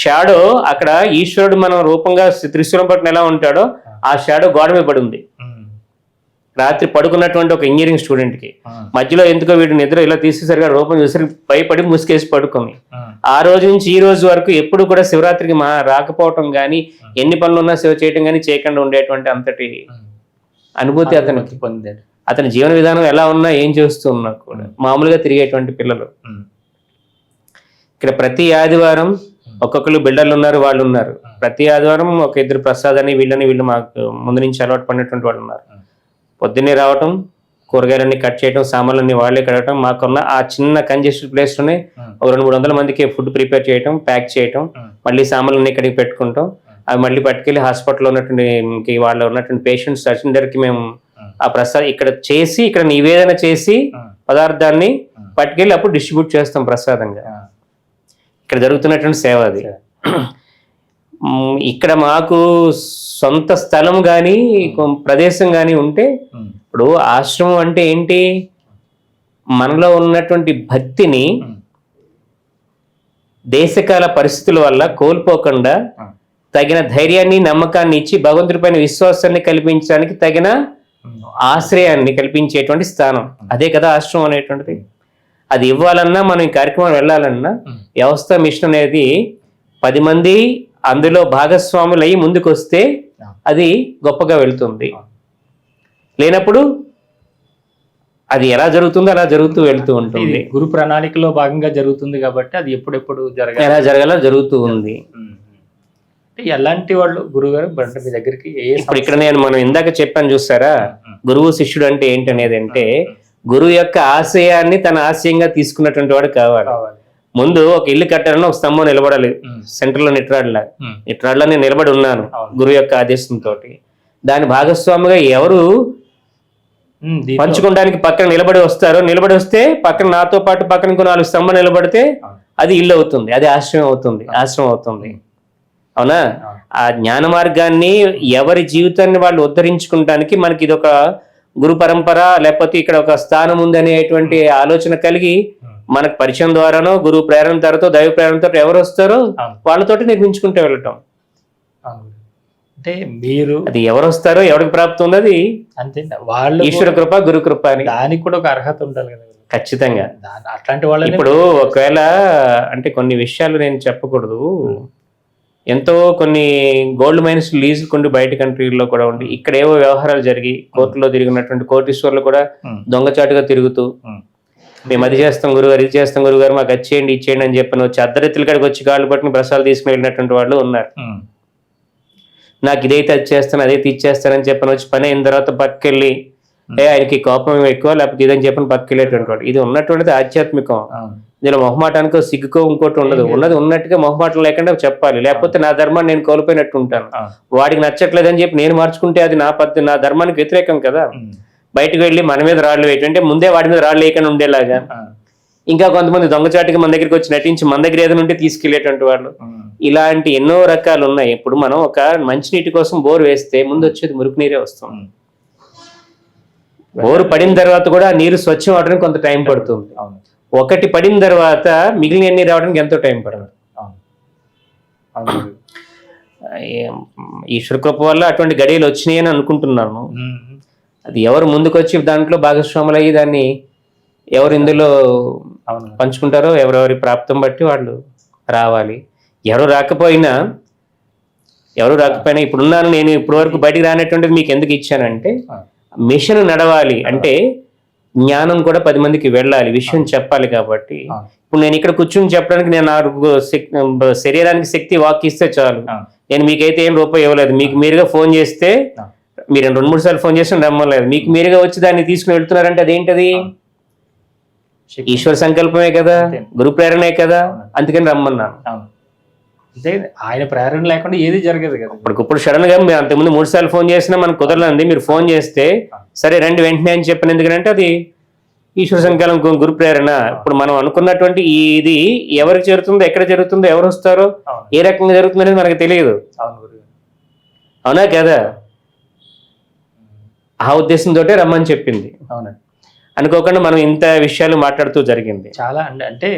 షాడో అక్కడ ఈశ్వరుడు మనం రూపంగా త్రిశూలం పట్టున ఎలా ఉంటాడో ఆ షాడో గోడ మీద పడి ఉంది. రాత్రి పడుకున్నటువంటి ఒక ఇంజనీరింగ్ స్టూడెంట్ కి మధ్యలో ఎందుకో వీడు నిద్ర ఇలా తీసేసరిగా రూపం చూసరికి భయపడి ముసుకేసి పడుకుంది. ఆ రోజు నుంచి ఈ రోజు వరకు ఎప్పుడు కూడా శివరాత్రికి రాకపోవటం కానీ, ఎన్ని పనులు ఉన్నా శివ చేయటం కానీ చేయకుండా ఉండేటువంటి అంతటి అనుభూతి అతనికి పొందాడు. అతని జీవన విధానం ఎలా ఉన్నా ఏం చేస్తున్నా కూడా మామూలుగా తిరిగేటువంటి పిల్లలు. ఇక్కడ ప్రతి ఆదివారం ఒక్కొక్కరు బిల్డర్లు ఉన్నారు, వాళ్ళు ఉన్నారు. ప్రతి ఆదివారం ఒక ఇద్దరు ప్రసాద్ అని వీళ్ళు మాకు ముందు నుంచి అలవాటు పడినటువంటి వాళ్ళు ఉన్నారు. పొద్దున్నే రావటం, కూరగాయలన్నీ కట్ చేయటం, సామాన్లన్నీ వాళ్ళే కడగటం, మాకున్న ఆ చిన్న కంజెస్టెడ్ ప్లేస్లోనే ఒక 200-300 మందికి ఫుడ్ ప్రిపేర్ చేయటం, ప్యాక్ చేయటం, మళ్ళీ సామాన్లన్నీ ఇక్కడికి పెట్టుకుంటాం. అవి మళ్ళీ పట్టుకెళ్ళి హాస్పిటల్లో ఉన్నటువంటి వాళ్ళు ఉన్నటువంటి పేషెంట్స్ అందరికి మేము ఆ ప్రసాదం ఇక్కడ చేసి, ఇక్కడ నివేదన చేసి పదార్థాన్ని పట్టుకెళ్ళి అప్పుడు డిస్ట్రిబ్యూట్ చేస్తాం ప్రసాదంగా. ఇక్కడ జరుగుతున్నటువంటి సేవ అది. ఇక్కడ మాకు సొంత స్థలం కానీ ప్రదేశం కానీ ఉంటే, ఇప్పుడు ఆశ్రమం అంటే ఏంటి, మనలో ఉన్నటువంటి భక్తిని దేశకాల పరిస్థితుల వల్ల కోల్పోకుండా తగిన ధైర్యాన్ని, నమ్మకాన్ని ఇచ్చి భగవంతుడిపైన విశ్వాసాన్ని కల్పించడానికి తగిన ఆశ్రయాన్ని కల్పించేటువంటి స్థానం. అదే కదా ఆశ్రమం అనేటువంటిది. అది ఇవ్వాలన్నా, మనం ఈ కార్యక్రమం వెళ్ళాలన్నా వ్యవస్థ మిషన్ అనేది 10 మంది అందులో భాగస్వాములు అయ్యి ముందుకు వస్తే అది గొప్పగా వెళ్తుంది. లేనప్పుడు అది ఎలా జరుగుతుందో అలా జరుగుతూ వెళ్తూ ఉంటుంది. గురు ప్రణాళికలో భాగంగా జరుగుతుంది కాబట్టి అది ఎప్పుడెప్పుడు ఎలా జరగాలో జరుగుతూ ఉంది. ఎలాంటి వాళ్ళు గురుగారు మీ దగ్గరికి? ఇప్పుడు ఇక్కడ మనం ఇందాక చెప్పాను చూసారా, గురువు శిష్యుడు అంటే ఏంటనేది. అంటే గురువు యొక్క ఆశయాన్ని తన ఆశయంగా తీసుకున్నటువంటి వాడు కావాలి. ముందు ఒక ఇల్లు కట్టాలని ఒక స్తంభం నిలబడాలి, సెంటర్ లో నిట్రాడ్లా నేను నిలబడి ఉన్నాను గురువు యొక్క ఆదేశంతో. దాని భాగస్వామిగా ఎవరు పంచుకోవడానికి పక్కన నిలబడి వస్తే పక్కన నాతో పాటు పక్కన ఇంకో 4 స్తంభం నిలబడితే అది ఇల్లు అవుతుంది, అది ఆశ్రమం అవుతుంది. అవునా? ఆ జ్ఞాన మార్గాన్ని ఎవరి జీవితాన్ని వాళ్ళు ఉద్ధరించుకుంటానికి మనకి ఇది ఒక గురు పరంపర, లేకపోతే ఇక్కడ ఒక స్థానం ఉంది అనేటువంటి ఆలోచన కలిగి మనకు పరిచయం ద్వారానో, గురువు ప్రేరణ ద్వారాతో, దైవ ప్రేరణతో ఎవరు వస్తారో వాళ్ళతోటి నిర్మించుకుంటూ వెళ్ళటం. అంటే మీరు అది ఎవరు వస్తారో ఎవరికి ప్రాప్తం ఉంది, అది అంతే. వాళ్ళు ఈశ్వర కృప, గురు కృప అని దానికి కూడా ఒక అర్హత ఉండాలి కదా. ఖచ్చితంగా. అట్లాంటి వాళ్ళు ఇప్పుడు ఒకవేళ అంటే కొన్ని విషయాలు నేను చెప్పకూడదు, ఎంతో కొన్ని గోల్డ్ మైన్స్ లీజ్ కొన్ని బయట కంట్రీల్లో కూడా ఉండి ఇక్కడ ఏవో వ్యవహారాలు జరిగి కోర్టులో తిరిగినటువంటి కోటీశ్వర్లు కూడా దొంగచాటుగా తిరుగుతూ మేము అది చేస్తాం గురుగారు, ఇది చేస్తాం గురుగారు, మాకు వచ్చేయండి ఇచ్చేయండి అని చెప్పని వచ్చి అర్ధరాత్రుల కాడికి వచ్చి కాళ్ళు పట్టుకుని ప్రసాదాలు తీసుకుని వెళ్ళినటువంటి వాళ్ళు ఉన్నారు. నాకు ఇదైతే అది చేస్తాను, అదైతే ఇచ్చేస్తానని చెప్పని వచ్చి పని అయిన తర్వాత పక్కకెళ్ళి ఆయనకి కోపం ఎక్కువ లేకపోతే ఇదని చెప్పని పక్కకెళ్ళేటువంటి వాడు. ఇది ఉన్నటువంటిది ఆధ్యాత్మికం. ఇందులో మొహమాటానికో సిగ్గుకో ఇంకోటి ఉండదు. ఉన్నది ఉన్నట్టుగా మొహమాటం లేకుండా చెప్పాలి, లేకపోతే నా ధర్మాన్ని నేను కోల్పోయినట్టు ఉంటాను. వాడికి నచ్చట్లేదని చెప్పి నేను మార్చుకుంటే అది నా ధర్మానికి వ్యతిరేకం కదా. బయటకు వెళ్ళి మన మీద రాళ్ళు వేయటంటే ముందే వాడి మీద రాళ్ళు వేయకుండా ఉండేలాగా. ఇంకా కొంతమంది దొంగచాటుగా మన దగ్గరికి వచ్చి నటించి మన దగ్గర ఏదైనా ఉంటే తీసుకెళ్లేటువంటి వాళ్ళు, ఇలాంటి ఎన్నో రకాలు ఉన్నాయి. ఇప్పుడు మనం ఒక మంచినీటి కోసం బోర్ వేస్తే ముందు వచ్చేది మురికి నీరే వస్తుంది. బోరు పడిన తర్వాత కూడా నీరు స్వచ్ఛం అవడానికి కొంత టైం పడుతుంది. ఒకటి పడిన తర్వాత మిగిలిన అన్ని రావడానికి ఎంతో టైం పడదు. ఈశ్వర కృప వల్ల అటువంటి గడియలు వచ్చినాయి అని అనుకుంటున్నాను. అది ఎవరు ముందుకు వచ్చి దాంట్లో భాగస్వాములు అయ్యి దాన్ని ఎవరు ఇందులో పంచుకుంటారో ఎవరెవరి ప్రాప్తం బట్టి వాళ్ళు రావాలి. ఎవరు రాకపోయినా ఇప్పుడున్నాను నేను ఇప్పటి వరకు బయటికి రానటువంటిది మీకు ఎందుకు ఇచ్చానంటే మిషన్ నడవాలి అంటే జ్ఞానం కూడా 10 మందికి వెళ్ళాలి, విషయం చెప్పాలి. కాబట్టి ఇప్పుడు నేను ఇక్కడ కూర్చుని చెప్పడానికి నేను శరీరానికి శక్తి వాక్ ఇస్తే చాలు. నేను మీకైతే ఏం రూపాయి ఇవ్వలేదు. మీకు మీరుగా ఫోన్ చేస్తే మీరు 2-3 సార్లు ఫోన్ చేసి రమ్మలేదు. మీకు మీరుగా వచ్చి దాన్ని తీసుకుని వెళ్తున్నారంటే అదేంటది? ఈశ్వర సంకల్పమే కదా, అంతే. గురు ప్రేరణే కదా, అవును. అందుకని రమ్మన్నాను. అవును. అంటే ఆయన ప్రేరణ లేకుండా ఏది జరగదు కదా. ఇప్పుడు సడన్ గా మీరు అంతకుముందు 3 సార్లు ఫోన్ చేసినా మనకు కుదరలేదు. మీరు ఫోన్ చేస్తే సరే రండి వెంటనే అని చెప్పిన, ఎందుకంటే అది ఈశ్వర సంకల్పం, గురు ప్రేరణ. ఇప్పుడు మనం అనుకున్నటువంటి ఇది ఎవరికి జరుగుతుందో, ఎక్కడ జరుగుతుందో, ఎవరు వస్తారో, అవును. ఏ రకంగా జరుగుతుందో అనేది మనకు తెలియదు. అవును గురుగారు. అవునా కదా? ఆ ఉద్దేశంతో రమ్మని చెప్పింది. అవునండి. అనుకోకుండా మనం ఇంత విషయాలు మాట్లాడుతూ జరిగింది. చాలా అంటే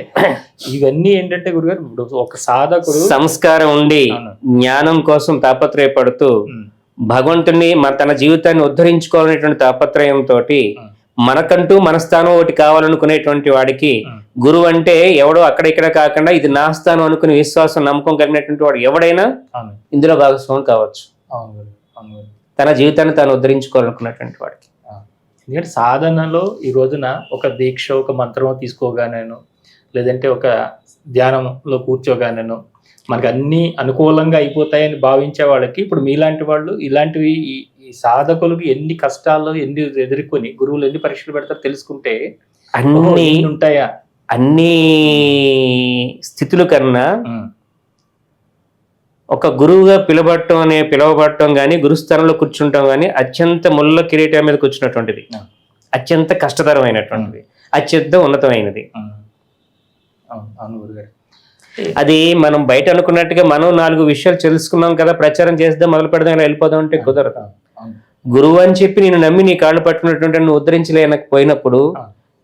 ఇవన్నీ ఏంటంటే గురుగారు, ఇప్పుడు ఒక సాధకుడు సంస్కారం ఉండి అవును. జ్ఞానం కోసం తాపత్రయపడుతూ ఉమ్, భగవంతుని తన జీవితాన్ని ఉద్ధరించుకోవాలనేటువంటి తాపత్రయంతో మనకంటూ మన స్థానం ఒకటి కావాలనుకునేటువంటి వాడికి ఉమ్, గురువు అంటే ఎవడో అక్కడ ఇక్కడ కాకుండా ఇది నా స్థానం అనుకునే విశ్వాసం, నమ్మకం కలిగినటువంటి వాడు ఎవడైనా అవును. ఇందులో భాగస్వామి కావచ్చు. అవును గురు. అవును గురు. తన జీవితాన్ని తాను ఉద్ధరించుకోవాలనుకున్నటువంటి వాడికి. ఎందుకంటే సాధనలో ఈ రోజున ఒక దీక్ష, ఒక మంత్రము తీసుకోగానేను, లేదంటే ఒక ధ్యానంలో కూర్చోగానేను మనకు అన్ని అనుకూలంగా అయిపోతాయని భావించే వాళ్ళకి, ఇప్పుడు మీలాంటి వాళ్ళు ఇలాంటివి ఈ సాధకులకు ఎన్ని కష్టాలు ఎన్ని ఎదుర్కొని గురువులు ఎన్ని పరీక్షలు పెడతారో తెలుసుకుంటే ఓహో, అన్ని ఇన్ని ఉంటాయా. అన్ని స్థితుల కన్నా ఉమ్, ఒక గురువుగా పిలువబడటం కానీ, గురుస్థానంలో కూర్చుంటాం కానీ అత్యంత ముళ్ళ కిరీటం మీద కూర్చున్నటువంటిది, అత్యంత కష్టతరమైనటువంటిది, అత్యంత ఉన్నతమైనది. ఉమ్. అవును. అవును గురుగారు. అది మనం బయట అనుకున్నట్టుగా మనం 4 విషయాలు తెలుసుకున్నాం కదా, ప్రచారం చేద్దాం, మొదలు పెడదాం, ఇలా వెళ్ళిపోదాం అంటే కుదరదు. అవును. గురువు అని చెప్పి నేను నమ్మి నీ కాళ్ళు పట్టుకున్నటువంటి నువ్వు ఉద్ధరించలేకపోయినప్పుడు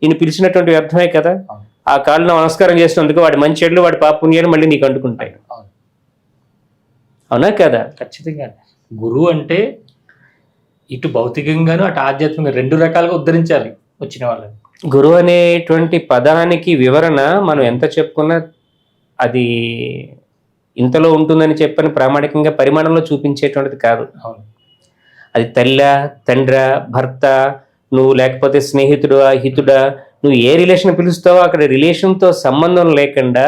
నేను పిలిచినటువంటి వ్యర్థమే కదా. అవును. ఆ కాళ్ళు నమస్కారం చేసినందుకు వాడి మంచి చెడ్లు, వాడి పాపుణ్యాలు మళ్ళీ నీకు అంటుకుంటాయి. అవును. అవునా కదా? ఖచ్చితంగా గురువు అంటే ఇటు భౌతికంగాను అటు ఆధ్యాత్మికంగా 2 రకాలుగా ఉద్ధరించాలి వచ్చిన వాళ్ళని. గురువు అనేటువంటి పదానికి వివరణ మనం ఎంత చెప్పుకున్నా అది ఇంతలో ఉంటుందని చెప్పని ప్రామాణికంగా పరిమాణంలో చూపించేటువంటిది కాదు. అవును. అది తల్లి, తండ్రి, భర్త, నువ్వు లేకపోతే స్నేహితుడా, హితుడా, నువ్వు ఏ రిలేషన్ పిలుస్తావో అక్కడ రిలేషన్తో సంబంధం లేకుండా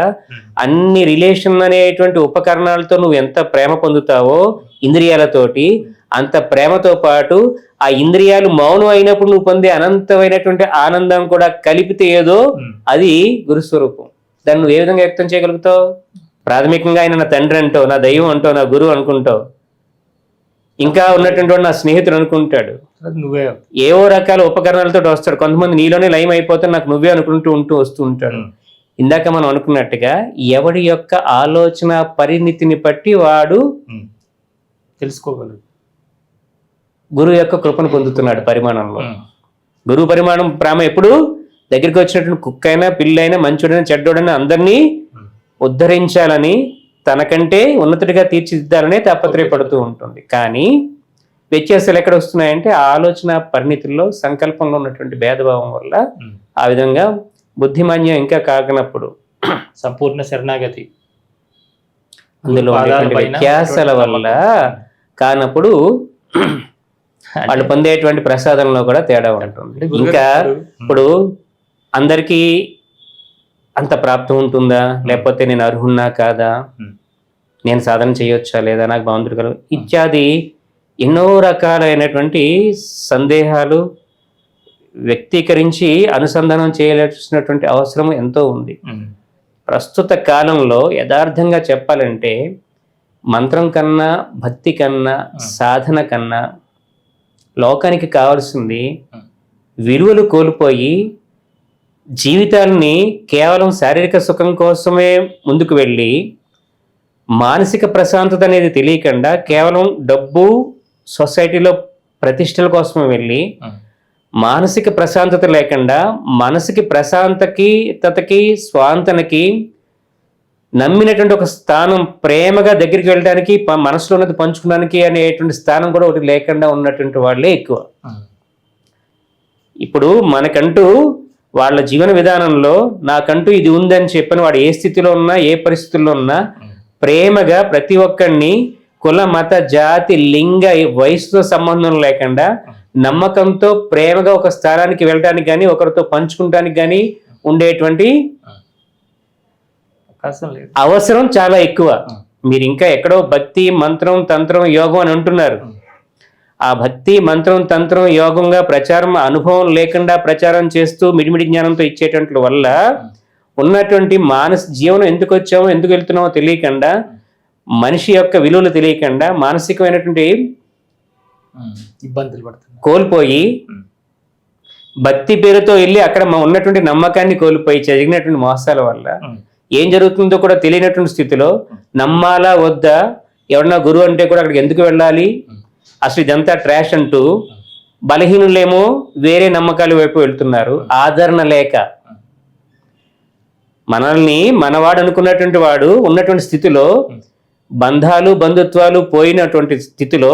అన్ని రిలేషన్ అనేటువంటి ఉపకరణాలతో నువ్వు ఎంత ప్రేమ పొందుతావో ఇంద్రియాలతోటి, అంత ప్రేమతో పాటు ఆ ఇంద్రియాలు మౌనం అయినప్పుడు నువ్వు పొందే అనంతమైనటువంటి ఆనందం కూడా కలిపితే ఏదో అది గురుస్వరూపం. దాన్ని నువ్వు ఏ విధంగా వ్యక్తం చేయగలుగుతావు? ప్రాథమికంగా ఆయన నా తండ్రి అంటావు, నా దైవం అంటావు, నా గురువు అనుకుంటావు, ఇంకా ఉన్నటువంటి వాడు నా స్నేహితుడు అనుకుంటాడు, నువ్వే ఏవో రకాల ఉపకరణాలతో వస్తాడు. కొంతమంది నీలోనే లయం అయిపోతే నాకు నువ్వే అనుకుంటూ వస్తూ ఉంటాడు. ఇందాక మనం అనుకున్నట్టుగా ఎవడి యొక్క ఆలోచన పరిణితిని బట్టి వాడు తెలుసుకోగలడు, గురువు యొక్క కృపను పొందుతున్నాడు పరిమాణంలో. గురువు పరిమాణం ప్రేమ ఎప్పుడు దగ్గరికి వచ్చినటువంటి కుక్క అయినా, పిల్లైనా, మంచుడైనా, చెడ్డోడైనా అందరినీ ఉద్ధరించాలని, తనకంటే ఉన్నతుడిగా తీర్చిదిద్దాలనే తాపత్రయపడుతూ ఉంటుంది. కానీ వ్యత్యాసాలు ఎక్కడ వస్తున్నాయంటే ఆలోచన పరిణితుల్లో, సంకల్పంలో ఉన్నటువంటి భేదభావం వల్ల ఆ విధంగా బుద్ధిమాన్యం ఇంకా కాకనప్పుడు, సంపూర్ణ శరణాగతి అందులో ఉండేటువంటి వ్యత్యాసాల వల్ల కానప్పుడు వాళ్ళు పొందేటువంటి ప్రసాదంలో కూడా తేడా ఉంటుంది. ఇంకా ఇప్పుడు అందరికీ అంత ప్రాప్తం ఉంటుందా, లేకపోతే నేను అర్హున్నా కాదా, నేను సాధన చేయొచ్చా లేదా, నాకు బాగుంటుంది కదా ఇత్యాది ఎన్నో రకాలైనటువంటి సందేహాలు వ్యక్తీకరించి అనుసంధానం చేయాల్సినటువంటి అవసరం ఎంతో ఉంది. ప్రస్తుత కాలంలో యథార్థంగా చెప్పాలంటే మంత్రం కన్నా, భక్తి కన్నా, సాధన కన్నా లోకానికి కావాల్సింది విలువలు కోల్పోయి జీవితాన్ని కేవలం శారీరక సుఖం కోసమే ముందుకు వెళ్ళి మానసిక ప్రశాంతత అనేది తెలియకుండా కేవలం డబ్బు, సొసైటీలో ప్రతిష్టల కోసమే వెళ్ళి మానసిక ప్రశాంతత లేకుండా మనసుకి ప్రశాంతతకి స్వాంతనకి నమ్మినటువంటి ఒక స్థానం, ప్రేమగా దగ్గరికి వెళ్ళడానికి, మనసులో ఉన్నది పంచుకోవడానికి అనేటువంటి స్థానం కూడా ఒకటి లేకుండా ఉన్నటువంటి వాళ్ళే ఎక్కువ. ఇప్పుడు మనకంటూ వాళ్ళ జీవన విధానంలో నాకంటూ ఇది ఉందని చెప్పని వాడు ఏ స్థితిలో ఉన్నా, ఏ పరిస్థితుల్లో ఉన్నా ప్రేమగా ప్రతి ఒక్కరిని కుల, మత, జాతి, లింగ, వయసుతో సంబంధం లేకుండా నమ్మకంతో ప్రేమగా ఒక స్థానానికి వెళ్ళడానికి కానీ, ఒకరితో పంచుకుంటానికి కానీ ఉండేటువంటి అవసరం చాలా ఎక్కువ. మీరు ఇంకా ఎక్కడో భక్తి, మంత్రం, తంత్రం, యోగం అని అంటున్నారు. ఆ భక్తి మంత్రం తంత్రం యోగంగా ప్రచారం అనుభవం లేకుండా ప్రచారం చేస్తూ మిడిమిడి జ్ఞానంతో ఇచ్చేటువంటి వల్ల ఉన్నటువంటి జీవనం ఎందుకు వచ్చామో ఎందుకు వెళ్తున్నామో తెలియకుండా, మనిషి యొక్క విలువలు తెలియకుండా మానసికమైనటువంటి ఇబ్బందులు పడుతుంది, కోల్పోయి భక్తి పేరుతో వెళ్ళి అక్కడ ఉన్నటువంటి నమ్మకాన్ని కోల్పోయి జరిగినటువంటి మోసాల వల్ల ఏం జరుగుతుందో కూడా తెలియనటువంటి స్థితిలో నమ్మాలా వద్దా, ఎవరన్నా గురువు అంటే కూడా అక్కడికి ఎందుకు వెళ్ళాలి, అసలు ఇదంతా ట్రాష్ అంటూ బలహీనులేమో వేరే నమ్మకాల వైపు వెళ్తున్నారు. ఆదరణ లేక మనల్ని మనవాడు అనుకున్నటువంటి వాడు ఉన్నటువంటి స్థితిలో, బంధాలు బంధుత్వాలు పోయినటువంటి స్థితిలో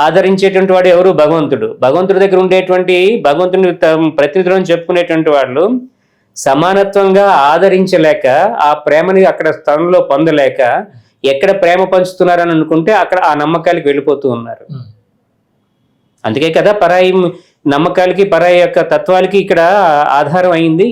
ఆదరించేటువంటి వాడు ఎవరు? భగవంతుడు. భగవంతుడి దగ్గర ఉండేటువంటి భగవంతుని ప్రతినిధులను చెప్పుకునేటువంటి వాళ్ళు సమానత్వంగా ఆదరించలేక, ఆ ప్రేమని అక్కడ స్థలంలో పొందలేక, ఎక్కడ ప్రేమ పంచుతున్నారని అనుకుంటే అక్కడ ఆ నమ్మకాలకి వెళ్ళిపోతూ ఉన్నారు. అందుకే కదా పరాయి నమ్మకాలకి పరాయి యొక్క తత్వాలకి ఇక్కడ ఆధారం అయింది.